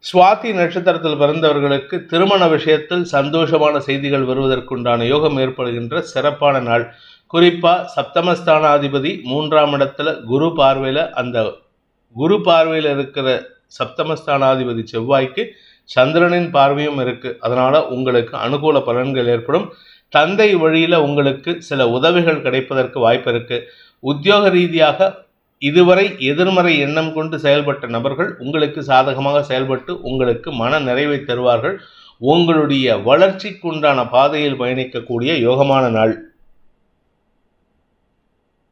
சுவாதி நட்சத்திரத்தில் பிறந்தவர்களுக்கு திருமண விஷயத்தில் சந்தோஷமான செய்திகள் வருவதற்குண்டான யோகம் ஏற்படுகின்ற சிறப்பான நாள். குறிப்பாக சப்தமஸ்தானாதிபதி 3ஆம் இடத்துல குரு பார்வையில், அந்த குரு பார்வையில் இருக்கிற சப்தமஸ்தானாதிபதி செவ்வாய்க்கு சந்திரனின் பார்வையும் இருக்குது. அதனால் உங்களுக்கு அனுகூல பலன்கள் ஏற்படும். தந்தை வழியில் உங்களுக்கு சில உதவிகள் கிடைப்பதற்கு வாய்ப்பு இருக்குது. உத்தியோக ரீதியாக இதுவரை எதிர்மறை எண்ணம் கொண்டு செயல்பட்ட நபர்கள் உங்களுக்கு சாதகமாக செயல்பட்டு உங்களுக்கு மன நிறைவை தருவார்கள். உங்களுடைய வளர்ச்சிக்குண்டான பாதையில் பயணிக்கக்கூடிய யோகமான நாள்.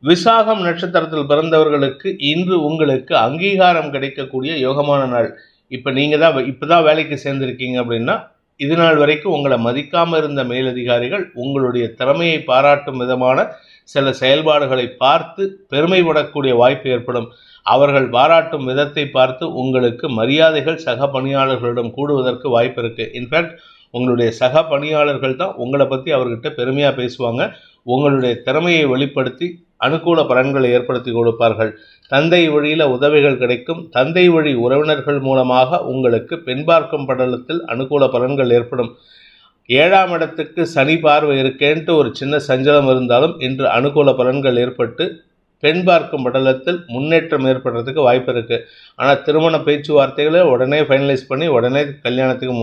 விசாகம் நட்சத்திரத்தில் பிறந்தவர்களுக்கு இன்று உங்களுக்கு அங்கீகாரம் கிடைக்கக்கூடிய யோகமான நாள். இப்போ நீங்கள் தான் வேலைக்கு சேர்ந்துருக்கீங்க அப்படின்னா இது நாள் வரைக்கும் உங்களை மதிக்காமல் இருந்த மேலதிகாரிகள் உங்களுடைய திறமையை பாராட்டும் விதமான சில செயல்பாடுகளை பார்த்து பெருமைப்படக்கூடிய வாய்ப்பு ஏற்படும். அவர்கள் பாராட்டும் விதத்தை பார்த்து உங்களுக்கு மரியாதைகள் சக பணியாளர்களிடம் கூடுவதற்கு வாய்ப்பு இருக்குது. இன்ஃபேக்ட் உங்களுடைய சக பணியாளர்கள் தான் உங்களை பற்றி அவர்கிட்ட பெருமையாக பேசுவாங்க. உங்களுடைய திறமையை வெளிப்படுத்தி அனுகூல பலன்களை ஏற்படுத்தி கொடுப்பார்கள். தந்தை வழியில் உதவிகள் கிடைக்கும். தந்தை வழி உறவினர்கள் மூலமாக உங்களுக்கு பெண் பார்க்கும் படலத்தில் அனுகூல பலன்கள் ஏற்படும். 7ஆம் இடத்துக்கு சனி பார்வை இருக்கேன்ட்டு ஒரு சின்ன சஞ்சலம் இருந்தாலும் இன்று அனுகூல பலன்கள் ஏற்பட்டு பெண் பார்க்கும் படலத்தில் முன்னேற்றம் ஏற்படுறதுக்கு வாய்ப்பு இருக்குது. ஆனால் திருமண பேச்சுவார்த்தைகளை உடனே ஃபைனலைஸ் பண்ணி உடனே கல்யாணத்துக்கு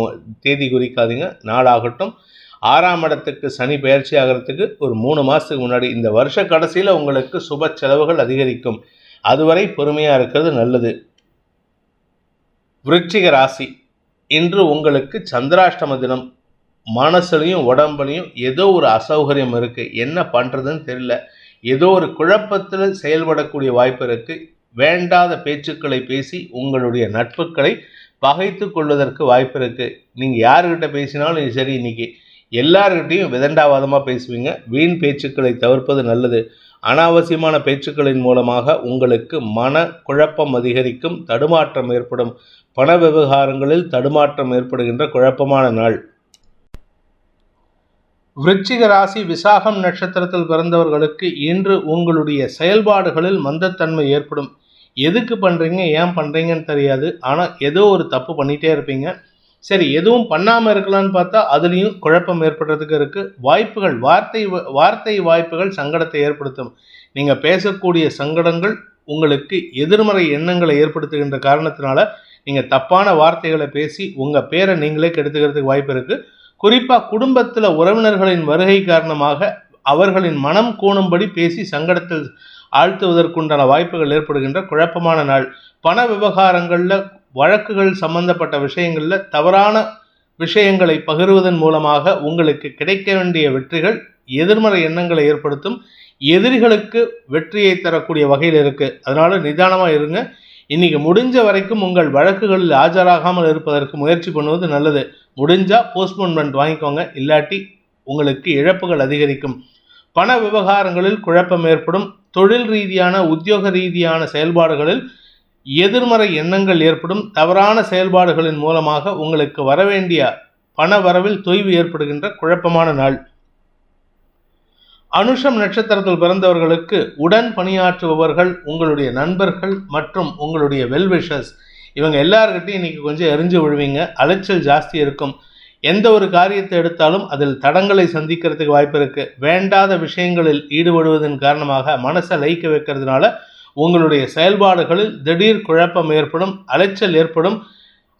தேதி குறிக்காதீங்க, நாளாகட்டும். 6ஆம் இடத்துக்கு சனி பயிற்சி ஆகிறதுக்கு ஒரு 3 மாதத்துக்கு முன்னாடி, இந்த வருஷ கடைசியில் உங்களுக்கு சுப செலவுகள் அதிகரிக்கும். அதுவரை பொறுமையாக இருக்கிறது நல்லது. விருச்சிக ராசி, இன்று உங்களுக்கு சந்திராஷ்டம தினம். மனசுலையும் உடம்புலையும் ஏதோ ஒரு அசௌகரியம் இருக்குது. என்ன பண்ணுறதுன்னு தெரியல. ஏதோ ஒரு குழப்பத்தில் செயல்படக்கூடிய வாய்ப்பு இருக்குது. வேண்டாத பேச்சுக்களை பேசி உங்களுடைய நட்புகளை பகைத்து கொள்வதற்கு வாய்ப்பு இருக்குது. நீங்கள் யாருக்கிட்ட பேசினாலும் சரி, இன்றைக்கி எல்லார்கிட்டையும் விதண்டாவாதமாக பேசுவீங்க. வீண் பேச்சுக்களை தவிர்ப்பது நல்லது. அனாவசியமான பேச்சுக்களின் மூலமாக உங்களுக்கு மன குழப்பம் அதிகரிக்கும், தடுமாற்றம் ஏற்படும். பண விவகாரங்களில் தடுமாற்றம் ஏற்படுகின்ற குழப்பமான நாள். விருச்சிக ராசி, விசாகம் நட்சத்திரத்தில் பிறந்தவர்களுக்கு இன்று உங்களுடைய செயல்பாடுகளில் மந்தத்தன்மை ஏற்படும். எதுக்கு பண்ணுறீங்க, ஏன் பண்ணுறீங்கன்னு தெரியாது. ஆனால் ஏதோ ஒரு தப்பு பண்ணிகிட்டே இருப்பீங்க. சரி, எதுவும் பண்ணாமல் இருக்கலான்னு பார்த்தா அதுலேயும் குழப்பம் ஏற்படுறதுக்கு இருக்குது. வாய்ப்புகள், வார்த்தை வாய்ப்புகள் சங்கடத்தை ஏற்படுத்தும். நீங்கள் பேசக்கூடிய சங்கடங்கள் உங்களுக்கு எதிர்மறை எண்ணங்களை ஏற்படுத்துகின்ற காரணத்தினால நீங்கள் தப்பான வார்த்தைகளை பேசி உங்கள் பேரை நீங்களே கெடுத்துக்கிறதுக்கு வாய்ப்பு இருக்குது. குறிப்பாக குடும்பத்தில் உறவினர்களின் வருகை காரணமாக அவர்களின் மனம் கூணும்படி பேசி சங்கடத்தில் ஆழ்த்துவதற்குண்டான வாய்ப்புகள் ஏற்படுகின்ற குழப்பமான நாள். பண விவகாரங்களில், வழக்குகள் சம்பந்தப்பட்ட விஷயங்களில் தவறான விஷயங்களை பகிர்வதன் மூலமாக உங்களுக்கு கிடைக்க வேண்டிய வெற்றிகள் எதிர்மறை எண்ணங்களை ஏற்படுத்தும். எதிரிகளுக்கு வெற்றியை தரக்கூடிய வகையில் இருக்குது. அதனால் நிதானமாக இருங்க. இன்றைக்கி முடிஞ்ச வரைக்கும் உங்கள் வழக்குகளில் ஆஜராகாமல் இருப்பதற்கு முயற்சி பண்ணுவது நல்லது. முடிஞ்சால் போஸ்ட்போன்மெண்ட் வாங்கிக்கோங்க, இல்லாட்டி உங்களுக்கு இழப்புகள் அதிகரிக்கும். பண விவகாரங்களில் குழப்பம் ஏற்படும். தொழில் ரீதியான, உத்தியோக ரீதியான செயல்பாடுகளில் எதிர்மறை எண்ணங்கள் ஏற்படும். தவறான செயல்பாடுகளின் மூலமாக உங்களுக்கு வரவேண்டிய பண வரவில் தொய்வு ஏற்படுகின்ற குழப்பமான நாள். அனுஷம் நட்சத்திரத்தில் பிறந்தவர்களுக்கு உடன் பணியாற்றுபவர்கள், உங்களுடைய நண்பர்கள் மற்றும் உங்களுடைய வெல்விஷர்ஸ், இவங்க எல்லார்கிட்டையும் இன்றைக்கி கொஞ்சம் எரிஞ்சு விழுவீங்க. அலைச்சல் ஜாஸ்தி இருக்கும். எந்த ஒரு காரியத்தை எடுத்தாலும் அதில் தடங்களை சந்திக்கிறதுக்கு வாய்ப்பு இருக்குது. வேண்டாத விஷயங்களில் ஈடுபடுவதன் காரணமாக மனசை லயிக்க வைக்கிறதுனால உங்களுடைய செயல்பாடுகளில் திடீர் குழப்பம் ஏற்படும், அலைச்சல் ஏற்படும்.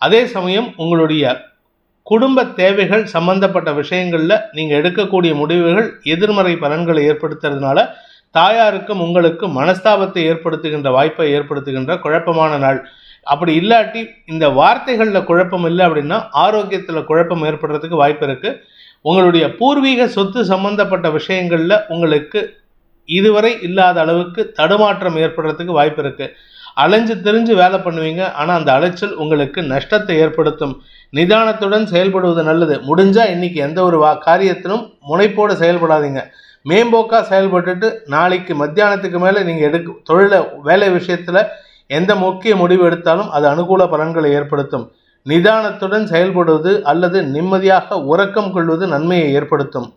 அதே சமயம் உங்களுடைய குடும்ப தேவைகள் சம்பந்தப்பட்ட விஷயங்களில் நீங்கள் எடுக்கக்கூடிய முடிவுகள் எதிர்மறை பலன்களை ஏற்படுத்துறதுனால தாயாருக்கும் உங்களுக்கும் மனஸ்தாபத்தை ஏற்படுத்துகின்ற வாய்ப்பை ஏற்படுத்துகின்ற குழப்பமான நாள். அப்படி இல்லாட்டி இந்த வார்த்தைகளில் குழப்பம் இல்லை அப்படின்னா ஆரோக்கியத்தில் குழப்பம் ஏற்படுறதுக்கு வாய்ப்பு இருக்குது. உங்களுடைய பூர்வீக சொத்து சம்பந்தப்பட்ட விஷயங்களில் உங்களுக்கு இதுவரை இல்லாத அளவுக்கு தடுமாற்றம் ஏற்படுறதுக்கு வாய்ப்பு இருக்குது. அலைஞ்சு தெரிஞ்சு வேலை பண்ணுவீங்க. ஆனால் அந்த அலைச்சல் உங்களுக்கு நஷ்டத்தை ஏற்படுத்தும். நிதானத்துடன் செயல்படுவது நல்லது. முடிஞ்சால் இன்றைக்கி எந்த ஒரு காரியத்திலும் முனைப்போடு செயல்படாதீங்க. மேம்போக்காக செயல்பட்டுட்டு நாளைக்கு மத்தியானத்துக்கு மேலே நீங்கள் தொழிலை, வேலை விஷயத்தில் எந்த முக்கிய முடிவு எடுத்தாலும் அது அனுகூல பலன்களை ஏற்படுத்தும். நிதானத்துடன் செயல்படுவது அல்லது நிம்மதியாக உறக்கம் கொள்வது நன்மையை ஏற்படுத்தும்.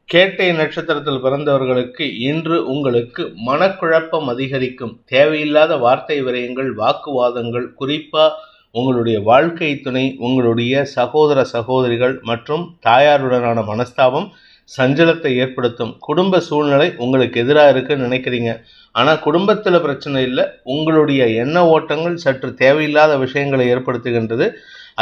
கேட்டை நட்சத்திரத்தில் பிறந்தவர்களுக்கு இன்று உங்களுக்கு மனக்குழப்பம் அதிகரிக்கும். தேவையில்லாத வார்த்தை விரயங்கள், வாக்குவாதங்கள், குறிப்பாக உங்களுடைய வாழ்க்கை துணை, உங்களுடைய சகோதர சகோதரிகள் மற்றும் தாயாருடனான மனஸ்தாபம் சஞ்சலத்தை ஏற்படுத்தும். குடும்ப சூழ்நிலை உங்களுக்கு எதிராக இருக்குன்னு நினைக்கிறீங்க. ஆனால் குடும்பத்தில் பிரச்சனை இல்லை. உங்களுடைய எண்ண ஓட்டங்கள் சற்று தேவையில்லாத விஷயங்களை ஏற்படுத்துகின்றது.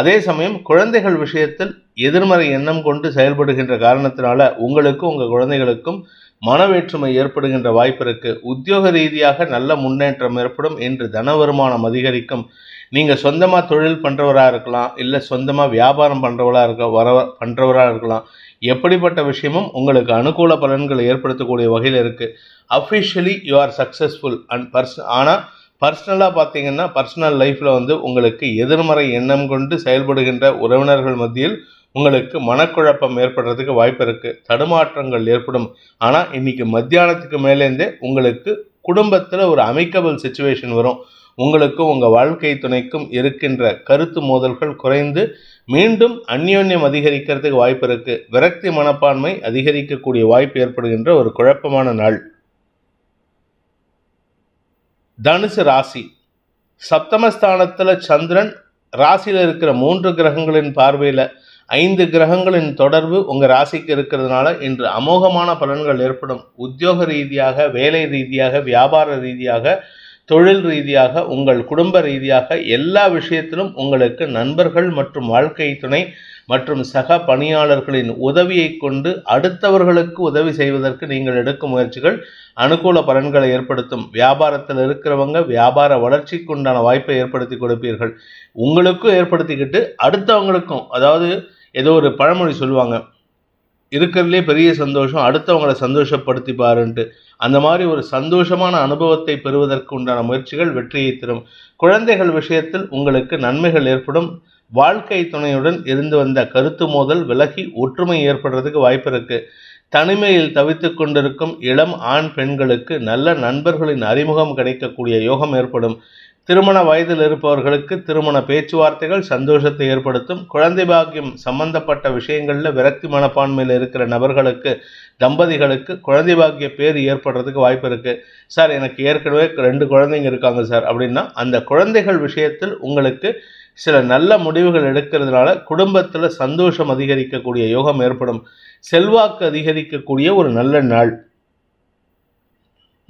அதே சமயம் குழந்தைகள் விஷயத்தில் எதிர்மறை எண்ணம் கொண்டு செயல்படுகின்ற காரணத்தினால உங்களுக்கும் உங்கள் குழந்தைகளுக்கும் மனவேற்றுமை ஏற்படுகின்ற வாய்ப்பு இருக்குது. உத்தியோக ரீதியாக நல்ல முன்னேற்றம் ஏற்படும். என்று தன வருமானம் அதிகரிக்கும். நீங்கள் சொந்தமாக தொழில் பண்ணுறவராக இருக்கலாம், இல்லை சொந்தமாக வியாபாரம் பண்ணுறவராக இருக்கலாம். எப்படிப்பட்ட விஷயமும் உங்களுக்கு அனுகூல பலன்களை ஏற்படுத்தக்கூடிய வகையில் இருக்குது. அஃபிஷியலி யூ ஆர் சக்ஸஸ்ஃபுல் ஆனால் பர்சனலாக பார்த்தீங்கன்னா பர்சனல் லைஃப்பில் வந்து உங்களுக்கு எதிர்மறை எண்ணம் கொண்டு செயல்படுகின்ற உறவினர்கள் மத்தியில் உங்களுக்கு மனக்குழப்பம் ஏற்படுறதுக்கு வாய்ப்பு இருக்குது, தடுமாற்றங்கள் ஏற்படும். ஆனால் இன்னைக்கு மத்தியானத்துக்கு மேலேருந்தே உங்களுக்கு குடும்பத்தில் ஒரு அமைக்கபிள் சிச்சுவேஷன் வரும். உங்களுக்கும் உங்கள் வாழ்க்கை துணைக்கும் இருக்கின்ற கருத்து மோதல்கள் குறைந்து மீண்டும் அந்யோன்யம் அதிகரிக்கிறதுக்கு வாய்ப்பு இருக்குது. விரக்தி மனப்பான்மை அதிகரிக்கக்கூடிய வாய்ப்பு ஏற்படுகின்ற ஒரு குழப்பமான நாள். தனுசு ராசி, சப்தமஸ்தானத்தில் சந்திரன், ராசியில் இருக்கிற 3 கிரகங்களின் பார்வையில் 5 கிரகங்களின் தொடர்பு உங்கள் ராசிக்கு இருக்கிறதுனால இன்று அமோகமான பலன்கள் ஏற்படும். உத்தியோக ரீதியாக, வேலை ரீதியாக, வியாபார ரீதியாக, தொழில் ரீதியாக, உங்கள் குடும்ப ரீதியாக எல்லா விஷயத்திலும் உங்களுக்கு நண்பர்கள் மற்றும் வாழ்க்கை துணை மற்றும் சக பணியாளர்களின் உதவியை கொண்டு அடுத்தவர்களுக்கு உதவி செய்வதற்கு நீங்கள் எடுக்கும் முயற்சிகள் அனுகூல பலன்களை ஏற்படுத்தும். வியாபாரத்தில் இருக்கிறவங்க வியாபார வளர்ச்சிக்கு உண்டான வாய்ப்பை ஏற்படுத்தி கொடுப்பீர்கள். உங்களுக்கும் ஏற்படுத்திக்கிட்டு அடுத்தவங்களுக்கும், அதாவது ஏதோ ஒரு பழமொழி சொல்லுவாங்க, இருக்கிறதுலே பெரிய சந்தோஷம் அடுத்தவங்களை சந்தோஷப்படுத்தி பாருன்ட்டு. அந்த மாதிரி ஒரு சந்தோஷமான அனுபவத்தை பெறுவதற்கு உண்டான முயற்சிகள் வெற்றியை தரும். குழந்தைகள் விஷயத்தில் உங்களுக்கு நன்மைகள் ஏற்படும். வாழ்க்கை துணையுடன் இருந்து வந்த கருத்து மோதல் விலகி ஒற்றுமை ஏற்படுறதுக்கு வாய்ப்பு இருக்கு. தனிமையில் தவித்து கொண்டிருக்கும் இளம் ஆண் பெண்களுக்கு நல்ல நண்பர்களின் அறிமுகம் கிடைக்கக்கூடிய யோகம் ஏற்படும். திருமண வயதில் இருப்பவர்களுக்கு திருமண பேச்சுவார்த்தைகள் சந்தோஷத்தை ஏற்படுத்தும். குழந்தை பாக்கியம் சம்பந்தப்பட்ட விஷயங்களில் விரக்தி மனப்பான்மையில் இருக்கிற நபர்களுக்கு, தம்பதிகளுக்கு குழந்தை பாக்கிய பேர் ஏற்படுறதுக்கு வாய்ப்பு இருக்கு. சார், எனக்கு ஏற்கனவே 2 குழந்தைங்க இருக்காங்க சார் அப்படின்னா அந்த குழந்தைகள் விஷயத்தில் உங்களுக்கு சில நல்ல முடிவுகள் எடுக்கிறதுனால குடும்பத்தில் சந்தோஷம் அதிகரிக்கக்கூடிய யோகம் ஏற்படும். செல்வாக்கு அதிகரிக்கக்கூடிய ஒரு நல்ல நாள்.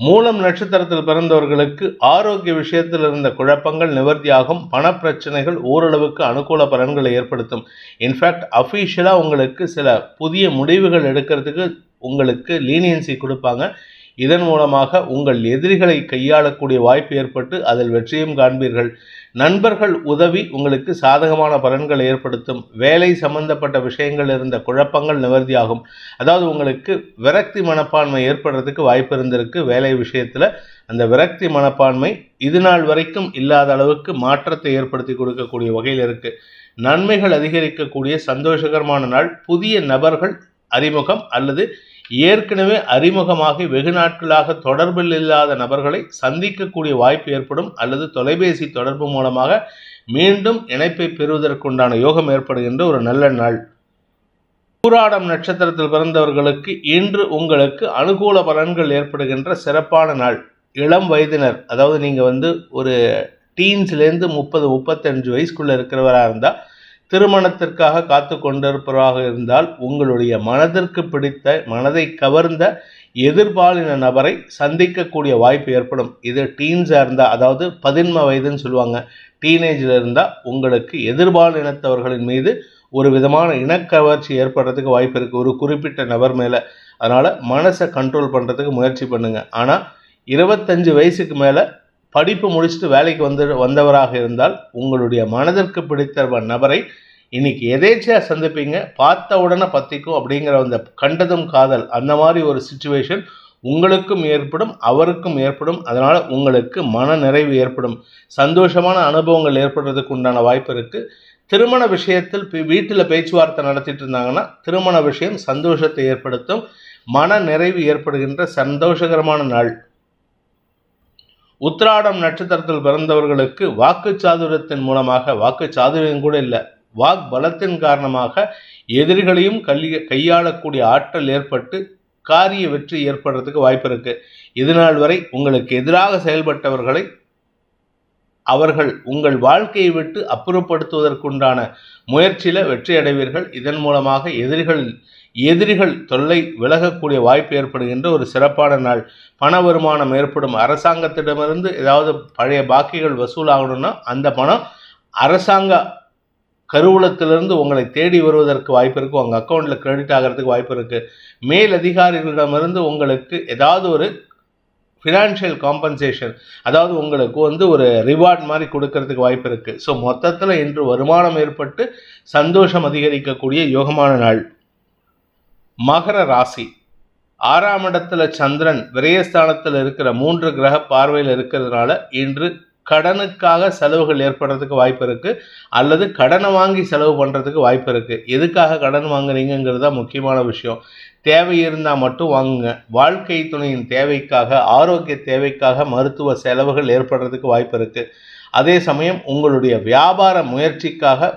மூலம் நட்சத்திரத்தில் பிறந்தவர்களுக்கு ஆரோக்கிய விஷயத்தில் இருந்த குழப்பங்கள் நிவர்த்தியாகும். பணப்பிரச்சனைகள் ஓரளவுக்கு அனுகூல பலன்களை ஏற்படுத்தும். இன்ஃபேக்ட் அஃபீஷியலாக உங்களுக்கு சில புதிய முடிவுகள் எடுக்கிறதுக்கு உங்களுக்கு லீனியன்சி கொடுப்பாங்க. இதன் மூலமாக உங்கள் எதிரிகளை கையாளக்கூடிய வாய்ப்பு ஏற்பட்டு அதில் வெற்றியும் காண்பீர்கள். நண்பர்கள் உதவி உங்களுக்கு சாதகமான பலன்களை ஏற்படுத்தும். வேலை சம்பந்தப்பட்ட விஷயங்கள் இருந்த குழப்பங்கள் நிவர்த்தியாகும். அதாவது உங்களுக்கு விரக்தி மனப்பான்மை ஏற்படுறதுக்கு வாய்ப்பு இருந்திருக்கு. வேலை விஷயத்தில் அந்த விரக்தி மனப்பான்மை இது நாள் வரைக்கும் இல்லாத அளவுக்கு மாற்றத்தை ஏற்படுத்தி கொடுக்கக்கூடிய வகையில் இருக்குது. நன்மைகள் அதிகரிக்கக்கூடிய சந்தோஷகரமான நாள். புதிய நபர்கள் அறிமுகம் அல்லது ஏற்கனவே அறிமுகமாகி வெகு நாட்களாக தொடர்பில் இல்லாத நபர்களை சந்திக்கக்கூடிய வாய்ப்பு ஏற்படும். அல்லது தொலைபேசி தொடர்பு மூலமாக மீண்டும் இணைப்பை பெறுவதற்குண்டான யோகம் ஏற்படுகின்ற ஒரு நல்ல நாள். பூராடம் நட்சத்திரத்தில் பிறந்தவர்களுக்கு இன்று உங்களுக்கு அனுகூல பலன்கள் ஏற்படுகின்ற சிறப்பான நாள். இளம் வயதினர், அதாவது நீங்கள் ஒரு டீன்ஸ்லேருந்து 30-35 வயசுக்குள்ளே இருக்கிறவராக இருந்தால், திருமணத்திற்காக காத்து கொண்டிருப்பவராக இருந்தால், உங்களுடைய மனதிற்கு பிடித்த, மனதை கவர்ந்த எதிர்பாலின நபரை சந்திக்கக்கூடிய வாய்ப்பு ஏற்படும். இது டீன்ஸாக இருந்தால், அதாவது 11 வயதுன்னு சொல்லுவாங்க, டீனேஜில் இருந்தால் உங்களுக்கு எதிர்பாலினத்தவர்களின் மீது ஒரு விதமான இனக்கவர்ச்சி ஏற்படுறதுக்கு வாய்ப்பு இருக்குது ஒரு குறிப்பிட்ட நபர் மேலே. அதனால் மனசை கண்ட்ரோல் பண்ணுறதுக்கு முயற்சி பண்ணுங்கள். ஆனால் 25 வயசுக்கு மேலே படிப்பு முடிச்சுட்டு வேலைக்கு வந்தவராக இருந்தால் உங்களுடைய மனதிற்கு பிடித்த நபரை இன்னைக்கு எதேச்சியாக சந்திப்பீங்க. பார்த்த உடனே பற்றிக்கும் அப்படிங்கிற அந்த கண்டதும் காதல், அந்த மாதிரி ஒரு சிச்சுவேஷன் உங்களுக்கும் ஏற்படும், அவருக்கும் ஏற்படும். அதனால் உங்களுக்கு மன நிறைவு ஏற்படும். சந்தோஷமான அனுபவங்கள் ஏற்படுறதுக்கு உண்டான வாய்ப்பு இருக்குது. திருமண விஷயத்தில் வீட்டில் பேச்சுவார்த்தை நடத்திட்டு இருந்தாங்கன்னா திருமண விஷயம் சந்தோஷத்தை ஏற்படுத்தும். மன நிறைவு ஏற்படுகின்ற சந்தோஷகரமான நாள். உத்திராடம் நட்சத்திரத்தில் பிறந்தவர்களுக்கு வாக்கு சாதுரியத்தின் மூலமாக, வாக்கு சாதுரியம் கூட இல்லை, வாக் பலத்தின் காரணமாக எதிரிகளையும் கையாளக்கூடிய ஆற்றல் ஏற்பட்டு காரிய வெற்றி ஏற்படுறதுக்கு வாய்ப்பு இருக்கு. இதுநாள் வரை உங்களுக்கு எதிராக செயல்பட்டவர்களை அவர்கள் உங்கள் வாழ்க்கையை விட்டு அப்புறப்படுத்துவதற்குண்டான முயற்சியில் வெற்றி அடைவீர்கள். இதன் மூலமாக எதிரிகள் தொல்லை விலகக்கூடிய வாய்ப்பு ஏற்படுகின்ற ஒரு சிறப்பான நாள். பண வருமானம் ஏற்படும். அரசாங்கத்திடமிருந்து ஏதாவது பழைய பாக்கிகள் வசூலாகணும்னா அந்த பணம் அரசாங்க கருவூலத்திலிருந்து உங்களை தேடி வருவதற்கு வாய்ப்பு இருக்குது. உங்கள் அக்கௌண்ட்டில் கிரெடிட் ஆகிறதுக்கு வாய்ப்பு இருக்குது. மேல் அதிகாரிகளிடமிருந்து உங்களுக்கு ஏதாவது ஒரு ஃபினான்ஷியல் காம்பன்சேஷன், அதாவது உங்களுக்கு ஒரு ரிவார்ட் மாதிரி கொடுக்கறதுக்கு வாய்ப்பு இருக்குது. ஸோ மொத்தத்தில் இன்று வருமானம் ஏற்பட்டு சந்தோஷம் அதிகரிக்கக்கூடிய யோகமான நாள். மகர ராசி, 6ஆம் இடத்துல சந்திரன் விரயஸ்தானத்தில் இருக்கிற 3 கிரக பார்வையில் இருக்கிறதுனால இன்று கடனுக்காக செலவுகள் ஏற்படுறதுக்கு வாய்ப்பு இருக்குது, அல்லது கடனை வாங்கி செலவு பண்ணுறதுக்கு வாய்ப்பு இருக்குது. எதுக்காக கடன் வாங்குறீங்கிறது தான் முக்கியமான விஷயம். தேவை இருந்தால் மட்டும் வாங்குங்க. வாழ்க்கை துணையின் தேவைக்காக, ஆரோக்கிய தேவைக்காக மருத்துவ செலவுகள் ஏற்படுறதுக்கு வாய்ப்பு இருக்குது. அதே சமயம் உங்களுடைய வியாபார முயற்சிக்காக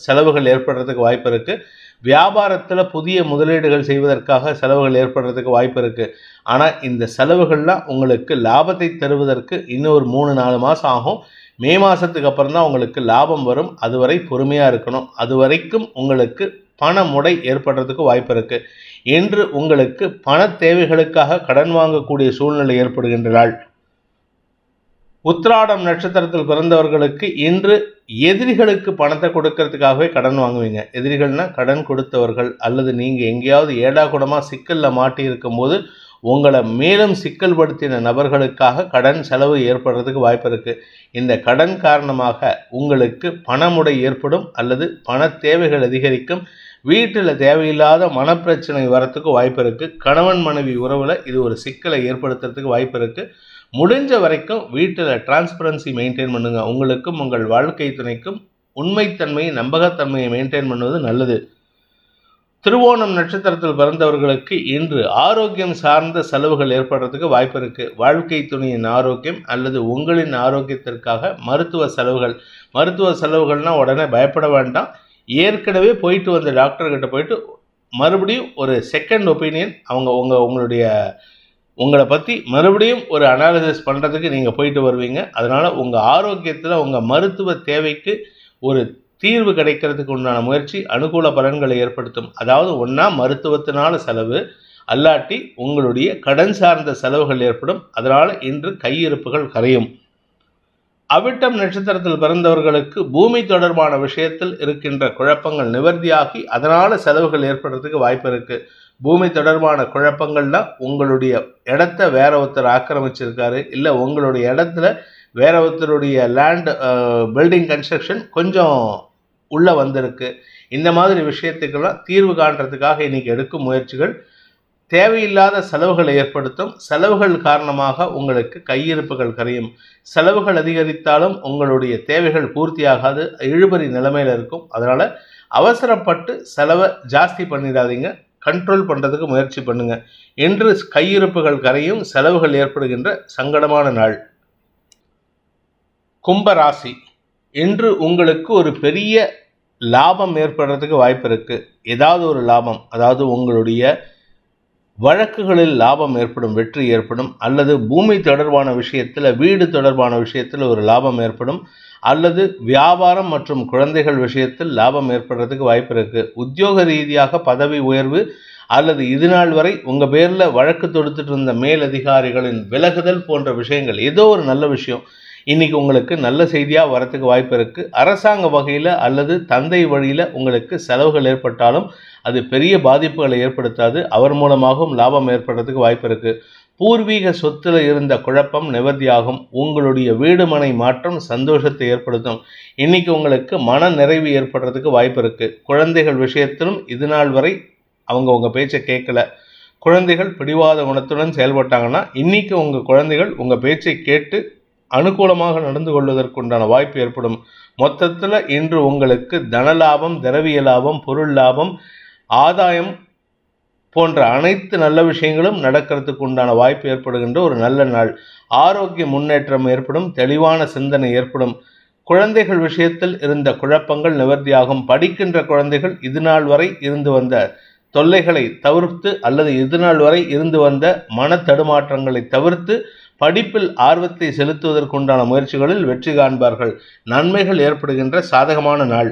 செலவுகள் ஏற்படுறதுக்கு வாய்ப்பு இருக்குது. வியாபாரத்தில் புதிய முதலீடுகள் செய்வதற்காக செலவுகள் ஏற்படுறதுக்கு வாய்ப்பு இருக்குது. ஆனால் இந்த செலவுகள்லாம் உங்களுக்கு லாபத்தை தருவதற்கு இன்னொரு 3-4 மாதம் ஆகும். மே மாதத்துக்கு அப்புறம் தான் உங்களுக்கு லாபம் வரும். அதுவரை பொறுமையாக இருக்கணும். அது வரைக்கும் உங்களுக்கு பண முடை ஏற்படுறதுக்கு வாய்ப்பு இருக்குது. இன்று உங்களுக்கு பண தேவைகளுக்காக கடன் வாங்கக்கூடிய சூழ்நிலை ஏற்படுகின்ற நாள். உத்திராடம் நட்சத்திரத்தில் பிறந்தவர்களுக்கு இன்று எதிரிகளுக்கு பணத்தை கொடுக்கறதுக்காகவே கடன் வாங்குவீங்க. எதிரிகள்னா கடன் கொடுத்தவர்கள், அல்லது நீங்கள் எங்கேயாவது ஏடாகுடமாக சிக்கலில் மாட்டி இருக்கும்போது உங்களை மேலும் சிக்கல் படுத்தின நபர்களுக்காக கடன் செலவு ஏற்படுறதுக்கு வாய்ப்பு இருக்குது. இந்த கடன் காரணமாக உங்களுக்கு பணமுடை ஏற்படும், அல்லது பண தேவைகள் அதிகரிக்கும். வீட்டில் தேவையில்லாத மனப்பிரச்சனை வரத்துக்கு வாய்ப்பு இருக்குது. கணவன் மனைவி உறவில் இது ஒரு சிக்கலை ஏற்படுத்துறதுக்கு வாய்ப்பு இருக்குது. முடிஞ்ச வரைக்கும் வீட்டில் டிரான்ஸ்பரன்சி மெயின்டைன் பண்ணுங்க. உங்களுக்கும் உங்கள் வாழ்க்கை துணைக்கும் உண்மைத்தன்மையை, நம்பகத்தன்மையை மெயின்டைன் பண்ணுவது நல்லது. திருவோணம் நட்சத்திரத்தில் பிறந்தவர்களுக்கு இன்று ஆரோக்கியம் சார்ந்த செலவுகள் ஏற்படுறதுக்கு வாய்ப்பு இருக்குது. வாழ்க்கை துணையின் ஆரோக்கியம் அல்லது உங்களின் ஆரோக்கியத்திற்காக மருத்துவ செலவுகள்னால் உடனே பயப்பட வேண்டாம். ஏற்கனவே போயிட்டு வந்த டாக்டர்கிட்ட போயிட்டு மறுபடியும் ஒரு செகண்ட் ஒப்பீனியன், உங்களை பற்றி மறுபடியும் ஒரு அனாலிசிஸ் பண்ணுறதுக்கு நீங்கள் போயிட்டு வருவீங்க. அதனால் உங்கள் ஆரோக்கியத்தில் உங்கள் மருத்துவ தேவைக்கு ஒரு தீர்வு கிடைக்கிறதுக்கு உண்டான முயற்சி அனுகூல பலன்களை ஏற்படுத்தும். அதாவது ஒன்றா மருத்துவத்தினால செலவு, அல்லாட்டி உங்களுடைய கடன் சார்ந்த செலவுகள் ஏற்படும். அதனால் இன்று கையிருப்புகள் கரையும். அவிட்டம் நட்சத்திரத்தில் பிறந்தவர்களுக்கு பூமி தொடர்பான விஷயத்தில் இருக்கின்ற குழப்பங்கள் நிவர்த்தியாகி அதனால் செலவுகள் ஏற்படுறதுக்கு வாய்ப்பு இருக்குது. பூமி தொடர்பான குழப்பங்கள்லாம் உங்களுடைய இடத்த வேற ஒருத்தர் ஆக்கிரமிச்சிருக்காரு, இல்லை உங்களுடைய இடத்துல வேற ஒருத்தருடைய லேண்ட் பில்டிங் கன்ஸ்ட்ரக்ஷன் கொஞ்சம் உள்ளே வந்திருக்கு. இந்த மாதிரி விஷயத்துக்கெல்லாம் தீர்வு காண்றதுக்காக இன்றைக்கி எடுக்கும் முயற்சிகள் தேவையில்லாத செலவுகளை ஏற்படுத்தும். செலவுகள் காரணமாக உங்களுக்கு கையிருப்புகள் கரையும். செலவுகள் அதிகரித்தாலும் உங்களுடைய தேவைகள் பூர்த்தியாகாது, இழுபறி நிலைமையில் இருக்கும். அதனால் அவசரப்பட்டு செலவை ஜாஸ்தி பண்ணிடாதீங்க, கண்ட்ரோல் பண்ணுறதுக்கு முயற்சி பண்ணுங்க. என்று கையிருப்புகள் கரையும், செலவுகள் ஏற்படுகின்ற சங்கடமான நாள். கும்பராசி, இன்று உங்களுக்கு ஒரு பெரிய லாபம் ஏற்படுறதுக்கு வாய்ப்பு இருக்குது. ஏதாவது ஒரு லாபம், அதாவது உங்களுடைய வழக்குகளில் லாபம் ஏற்படும், வெற்றி ஏற்படும். அல்லது பூமி தொடர்பான விஷயத்தில், வீடு தொடர்பான விஷயத்தில் ஒரு லாபம் ஏற்படும். அல்லது வியாபாரம் மற்றும் குழந்தைகள் விஷயத்தில் லாபம் ஏற்படுறதுக்கு வாய்ப்பு இருக்குது. உத்தியோக ரீதியாக பதவி உயர்வு, அல்லது இது நாள் வரை உங்கள் பேரில் வழக்கு தொடுத்துட்டு இருந்த மேலதிகாரிகளின் விலகுதல் போன்ற விஷயங்கள், ஏதோ ஒரு நல்ல விஷயம் இன்றைக்கி உங்களுக்கு நல்ல செய்தியாக வரத்துக்கு வாய்ப்பு இருக்குது. அரசாங்க வகையில் அல்லது தந்தை வழியில் உங்களுக்கு செலவுகள் ஏற்பட்டாலும் அது பெரிய பாதிப்புகளை ஏற்படுத்தாது. அவர் மூலமாகவும் லாபம் ஏற்படுறதுக்கு வாய்ப்பு இருக்குது. பூர்வீக சொத்தில் இருந்த குழப்பம் நிவர்த்தியாகும். உங்களுடைய வீடு மனை மாற்றம் சந்தோஷத்தை ஏற்படுத்தும். இன்றைக்கி உங்களுக்கு மன நிறைவு ஏற்படுறதுக்கு வாய்ப்பு இருக்குது. குழந்தைகள் விஷயத்திலும் இது நாள் வரை அவங்க உங்கள் பேச்சை கேட்கல, குழந்தைகள் பிடிவாத குணத்துடன் செயல்பட்டாங்கன்னா இன்றைக்கி உங்கள் குழந்தைகள் உங்கள் பேச்சை கேட்டு அனுகூலமாக நடந்து கொள்வதற்குண்டான வாய்ப்பு ஏற்படும். மொத்தத்தில் இன்று உங்களுக்கு தனலாபம், திரவிய லாபம், பொருள் லாபம், ஆதாயம் போன்ற அனைத்து நல்ல விஷயங்களும் நடக்கிறதுக்கு உண்டான வாய்ப்பு ஏற்படுகின்ற ஒரு நல்ல நாள். ஆரோக்கிய முன்னேற்றம் ஏற்படும், தெளிவான சிந்தனை ஏற்படும். குழந்தைகள் விஷயத்தில் இருந்த குழப்பங்கள் நிவர்த்தியாகும். படிக்கின்ற குழந்தைகள் இது நாள் வரை இருந்து வந்த தொல்லைகளை தவிர்த்து, அல்லது இது நாள் வரை இருந்து வந்த மன தடுமாற்றங்களை தவிர்த்து படிப்பில் ஆர்வத்தை செலுத்துவதற்குண்டான முயற்சிகளில் வெற்றி காண்பார்கள். நன்மைகள் ஏற்படுகின்ற சாதகமான நாள்.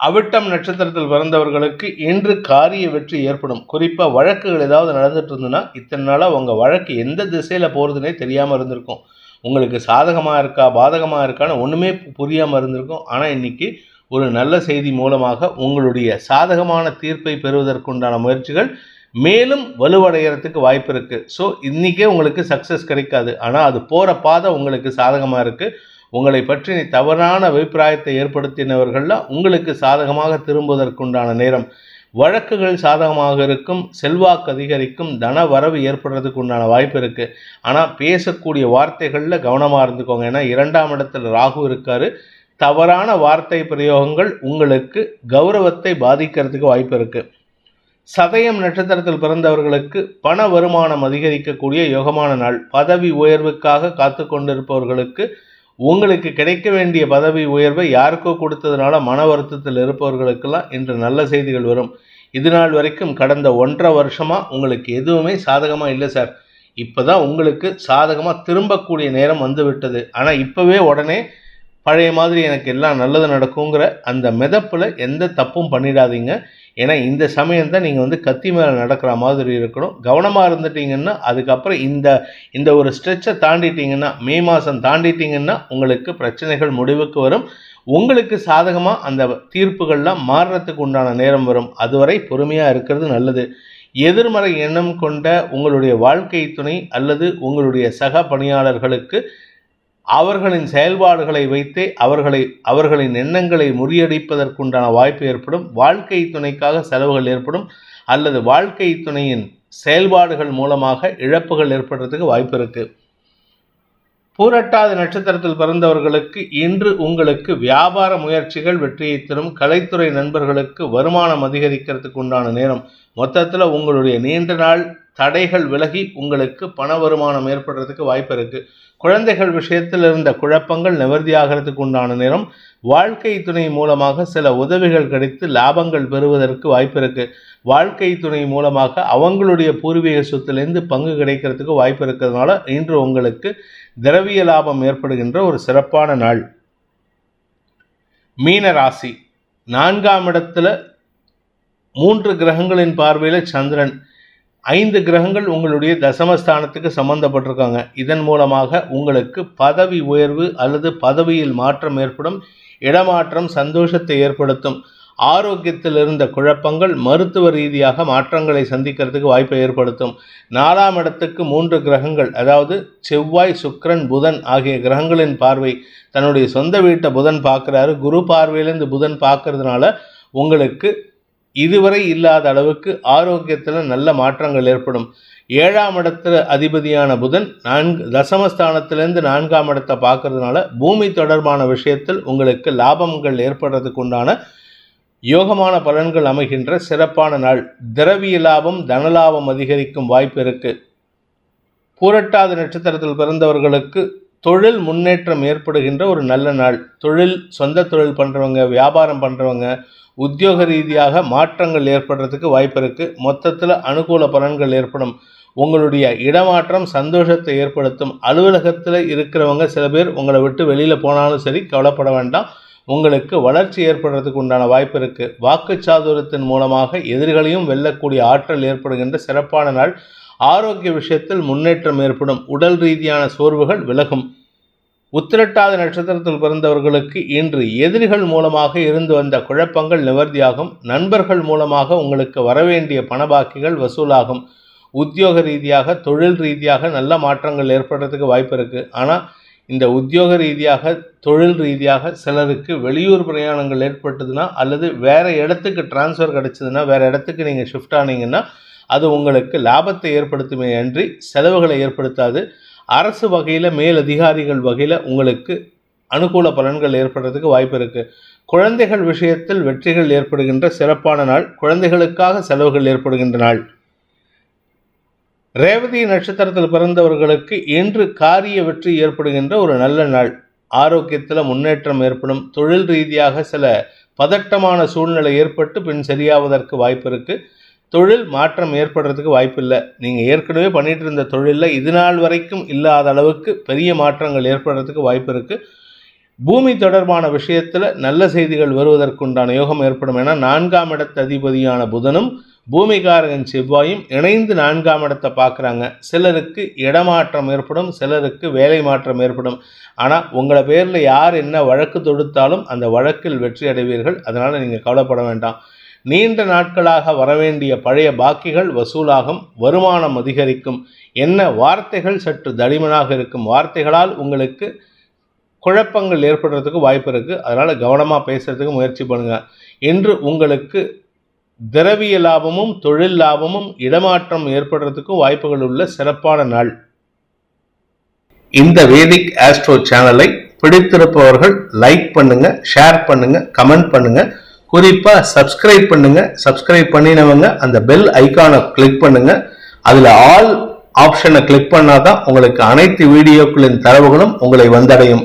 அவிட்டம் நட்சத்திரத்தில் பிறந்தவர்களுக்கு இன்று காரிய வெற்றி ஏற்படும். குறிப்பாக வழக்குகள் ஏதாவது நடந்துட்டு இருந்ததுன்னா இத்தனை நாளாக உங்கள் வழக்கு எந்த திசையில் போகிறதுனே தெரியாமல் இருந்திருக்கும். உங்களுக்கு சாதகமாக இருக்கா பாதகமாக இருக்கான்னு ஒன்றுமே புரியாமல் இருந்திருக்கும். ஆனால் இன்றைக்கி ஒரு நல்ல செய்தி மூலமாக உங்களுடைய சாதகமான தீர்ப்பை பெறுவதற்குண்டான முயற்சிகள் மேலும் வலுவடைகிறதுக்கு வாய்ப்பு இருக்குது. ஸோ இன்றைக்கே உங்களுக்கு சக்ஸஸ் கிடைக்காது, ஆனால் அது போகிற பாதை உங்களுக்கு சாதகமாக இருக்குது. உங்களை பற்றி தவறான அபிப்பிராயத்தை ஏற்படுத்தினவர்கள்லாம் உங்களுக்கு சாதகமாக திரும்புவதற்குண்டான நேரம். வழக்குகள் சாதகமாக இருக்கும், செல்வாக்கு அதிகரிக்கும், தன வரவு ஏற்படுறதுக்கு உண்டான வாய்ப்பு இருக்குது. ஆனால் பேசக்கூடிய வார்த்தைகளில் கவனமாக இருந்துக்கோங்க. ஏன்னா 2ஆம் இடத்துல ராகு இருக்கார். தவறான வார்த்தை பிரயோகங்கள் உங்களுக்கு கௌரவத்தை பாதிக்கிறதுக்கு வாய்ப்பு இருக்குது. சதயம் நட்சத்திரத்தில் பிறந்தவர்களுக்கு பண வருமானம் அதிகரிக்கக்கூடிய யோகமான நாள். பதவி உயர்வுக்காக காத்து கொண்டிருப்பவர்களுக்கு உங்களுக்கு கிடைக்க வேண்டிய பதவி உயர்வை யாருக்கோ கொடுத்ததுனால மன வருத்தத்தில் இருப்பவர்களுக்கெல்லாம் இன்று நல்ல செய்திகள் வரும். இது நாள் வரைக்கும் கடந்த 1.5 வருஷமாக உங்களுக்கு எதுவுமே சாதகமாக இல்லை சார், இப்போ தான் உங்களுக்கு சாதகமாக திரும்பக்கூடிய நேரம் வந்து விட்டது. ஆனால் இப்போவே உடனே பழைய மாதிரி எனக்கு எல்லாம் நல்லது நடக்குங்கிற அந்த மிதப்பில் எந்த தப்பும் பண்ணிடாதீங்க. ஏன்னா இந்த சமயம் தான் நீங்கள் கத்தி மேலே நடக்கிற மாதிரி இருக்கணும். கவனமாக இருந்துட்டீங்கன்னா அதுக்கப்புறம் இந்த ஒரு ஸ்ட்ரெச்சை தாண்டிட்டீங்கன்னா, மே மாதம் தாண்டிட்டீங்கன்னா உங்களுக்கு பிரச்சனைகள் முடிவுக்கு வரும். உங்களுக்கு சாதகமாக அந்த தீர்ப்புகள்லாம் மாறுறதுக்கு உண்டான நேரம் வரும். அதுவரை பொறுமையாக இருக்கிறது நல்லது. எதிர்மறை எண்ணம் கொண்ட உங்களுடைய வாழ்க்கை துணை அல்லது உங்களுடைய சக பணியாளர்களுக்கு அவர்களின் செயல்பாடுகளை வைத்தே அவர்களின் எண்ணங்களை முறியடிப்பதற்குண்டான வாய்ப்பு ஏற்படும். வாழ்க்கை துணைக்காக செலவுகள் ஏற்படும் அல்லது வாழ்க்கை துணையின் செயல்பாடுகள் மூலமாக இழப்புகள் ஏற்படுறதுக்கு வாய்ப்பு இருக்குது. பூரட்டாதி நட்சத்திரத்தில் பிறந்தவர்களுக்கு இன்று உங்களுக்கு வியாபார முயற்சிகள் வெற்றியை தரும். கலைத்துறை நண்பர்களுக்கு வருமானம் அதிகரிக்கிறதுக்கு உண்டான நேரம். மொத்தத்தில் உங்களுடைய நீண்ட நாள் தடைகள் விலகி உங்களுக்கு பண வருமானம் ஏற்படுறதுக்கு வாய்ப்பு இருக்குது. குழந்தைகள் விஷயத்தில் இருந்த குழப்பங்கள் நிவர்த்தியாகிறதுக்கு உண்டான நேரம். வாழ்க்கை துணை மூலமாக சில உதவிகள் கிடைத்து லாபங்கள் பெறுவதற்கு வாய்ப்பு இருக்குது. வாழ்க்கை துணை மூலமாக அவங்களுடைய பூர்வீக சொத்திலிருந்து பங்கு கிடைக்கிறதுக்கு வாய்ப்பு இருக்கிறதுனால இன்று உங்களுக்கு திரவிய லாபம் ஏற்படுகின்ற ஒரு சிறப்பான நாள். மீன ராசி 4ஆம் இடத்துல 3 கிரகங்களின் பார்வையில் சந்திரன். 5 கிரகங்கள் உங்களுடைய தசமஸ்தானத்துக்கு சம்பந்தப்பட்டிருக்காங்க. இதன் மூலமாக உங்களுக்கு பதவி உயர்வு அல்லது பதவியில் மாற்றம் ஏற்படும். இடமாற்றம் சந்தோஷத்தை ஏற்படுத்தும். ஆரோக்கியத்தில் இருந்த குழப்பங்கள் மருத்துவ ரீதியாக மாற்றங்களை சந்திக்கிறதுக்கு வாய்ப்பை ஏற்படுத்தும். 4ஆம் இடத்துக்கு 3 கிரகங்கள், அதாவது செவ்வாய், சுக்கிரன், புதன் ஆகிய கிரகங்களின் பார்வை. தன்னுடைய சொந்த வீட்டை புதன் பார்க்குறாரு. குரு பார்வையிலேருந்து புதன் பார்க்கறதுனால உங்களுக்கு இதுவரை இல்லாத அளவுக்கு ஆரோக்கியத்தில் நல்ல மாற்றங்கள் ஏற்படும். 7ஆம் இடத்துல அதிபதியான புதன் தசமஸ்தானத்திலேருந்து 4ஆம் இடத்தை பார்க்கறதுனால பூமி தொடர்பான விஷயத்தில் உங்களுக்கு லாபங்கள் ஏற்படுறதுக்கு உண்டான யோகமான பலன்கள் அமைகின்ற சிறப்பான நாள். திரவிய லாபம், தனலாபம் அதிகரிக்கும் வாய்ப்பு இருக்கு. பூரட்டாதி நட்சத்திரத்தில் பிறந்தவர்களுக்கு தொழில் முன்னேற்றம் ஏற்படுகின்ற ஒரு நல்ல நாள். சொந்த தொழில் பண்ணுறவங்க, வியாபாரம் பண்ணுறவங்க, உத்தியோக ரீதியாக மாற்றங்கள் ஏற்படுறதுக்கு வாய்ப்பு இருக்குது. மொத்தத்தில் அனுகூல பலன்கள் ஏற்படும். உங்களுடைய இடமாற்றம் சந்தோஷத்தை ஏற்படுத்தும். அலுவலகத்தில் இருக்கிறவங்க சில பேர் உங்களை விட்டு வெளியில் போனாலும் சரி, கவலைப்பட வேண்டாம். உங்களுக்கு வளர்ச்சி ஏற்படுறதுக்கு உண்டான வாய்ப்பு இருக்குது. வாக்குச்சாதுரியத்தின் மூலமாக எதிரிகளையும் வெல்லக்கூடிய ஆற்றல் ஏற்படுகின்ற சிறப்பான நாள். ஆரோக்கிய விஷயத்தில் முன்னேற்றம் ஏற்படும். உடல் ரீதியான சோர்வுகள் விலகும். உத்திரட்டாதி நட்சத்திரத்தில் பிறந்தவர்களுக்கு இன்று எதிரிகள் மூலமாக இருந்து வந்த குழப்பங்கள் நிவர்த்தியாகும். நண்பர்கள் மூலமாக உங்களுக்கு வரவேண்டிய பணபாக்கிகள் வசூலாகும். உத்தியோக ரீதியாக, தொழில் ரீதியாக நல்ல மாற்றங்கள் ஏற்படுறதுக்கு வாய்ப்பு இருக்குது. ஆனால் இந்த உத்தியோக ரீதியாக, தொழில் ரீதியாக சிலருக்கு வெளியூர் பிரயாணங்கள் ஏற்பட்டதுன்னா அல்லது வேறு இடத்துக்கு டிரான்ஸ்ஃபர் கிடச்சிதுன்னா, வேறு இடத்துக்கு நீங்கள் ஷிஃப்ட் ஆனீங்கன்னா அது உங்களுக்கு லாபத்தை ஏற்படுத்துமே அன்றி செலவுகளை ஏற்படுத்தாது. அரசு வகையில், மேலதிகாரிகள் வகையில் உங்களுக்கு அனுகூல பலன்கள் ஏற்படுறதுக்கு வாய்ப்பு இருக்குது. குழந்தைகள் விஷயத்தில் வெற்றிகள் ஏற்படுகின்ற சிறப்பான நாள். குழந்தைகளுக்காக செலவுகள் ஏற்படுகின்ற நாள். ரேவதி நட்சத்திரத்தில் பிறந்தவர்களுக்கு இன்று காரிய வெற்றி ஏற்படுகின்ற ஒரு நல்ல நாள். ஆரோக்கியத்தில் முன்னேற்றம் ஏற்படும். தொழில் ரீதியாக சில பதட்டமான சூழ்நிலை ஏற்பட்டு பின் சரியாவதற்கு வாய்ப்பு இருக்குது. தொழில் மாற்றம் ஏற்படுறதுக்கு வாய்ப்பு இல்லை. நீங்கள் ஏற்கனவே பண்ணிட்டு இருந்த தொழிலில் இது நாள் வரைக்கும் இல்லாத அளவுக்கு பெரிய மாற்றங்கள் ஏற்படுறதுக்கு வாய்ப்பு இருக்குது. பூமி தொடர்பான விஷயத்தில் நல்ல செய்திகள் வருவதற்குண்டான யோகம் ஏற்படும். ஏன்னா 4ஆம் இடத்து அதிபதியான புதனும் பூமிகாரகன் செவ்வாயும் இணைந்து 4ஆம் இடத்தை பார்க்குறாங்க. சிலருக்கு இடமாற்றம் ஏற்படும், சிலருக்கு வேலை மாற்றம் ஏற்படும். ஆனால் உங்களை பேரில் யார் என்ன வழக்கு தொடுத்தாலும் அந்த வழக்கில் வெற்றி அடைவீர்கள். அதனால் நீங்கள் கவலைப்பட வேண்டாம். நீண்ட நாட்களாக வரவேண்டிய பழைய பாக்கிகள் வசூலாகும். வருமானம் அதிகரிக்கும். என்ன வார்த்தைகள் சற்று தடிமனாக இருக்கும். வார்த்தைகளால் உங்களுக்கு குழப்பங்கள் ஏற்படுறதுக்கு வாய்ப்பு இருக்குது. அதனால் கவனமாக பேசுகிறதுக்கு முயற்சி பண்ணுங்கள். இன்று உங்களுக்கு திரவிய லாபமும் தொழில் லாபமும் இடமாற்றம் ஏற்படுறதுக்கும் வாய்ப்புகள் உள்ள சிறப்பான நாள். இந்த வேதிக் ஆஸ்ட்ரோ சேனலை பிடித்திருப்பவர்கள் லைக் பண்ணுங்க, ஷேர் பண்ணுங்க, கமெண்ட் பண்ணுங்க, குறிப்பா சப்ஸ்கிரைப் பண்ணுங்க. சப்ஸ்கிரைப் பண்ணினவங்க அந்த பெல் ஐகானை கிளிக் பண்ணுங்க. அதுல ஆல் ஆப்ஷனை கிளிக் பண்ணாதான் உங்களுக்கு அனைத்து வீடியோக்களின் தரவுகளும் உங்களை வந்தடையும்.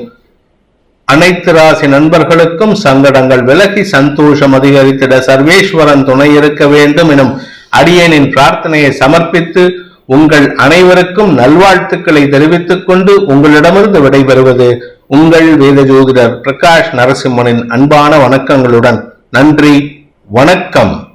அனைத்து ராசி நண்பர்களுக்கும் சங்கடங்கள் விலகி சந்தோஷம் அதிகரித்திட சர்வேஸ்வரன் துணை இருக்க வேண்டும் எனும் அடியேனின் பிரார்த்தனையை சமர்ப்பித்து உங்கள் அனைவருக்கும் நல்வாழ்த்துக்களை தெரிவித்துக் கொண்டு உங்களிடமிருந்து விடைபெறுவது உங்கள் வேத ஜோதிடர் பிரகாஷ் நரசிம்மனின் அன்பான வணக்கங்களுடன். நன்றி, வணக்கம்.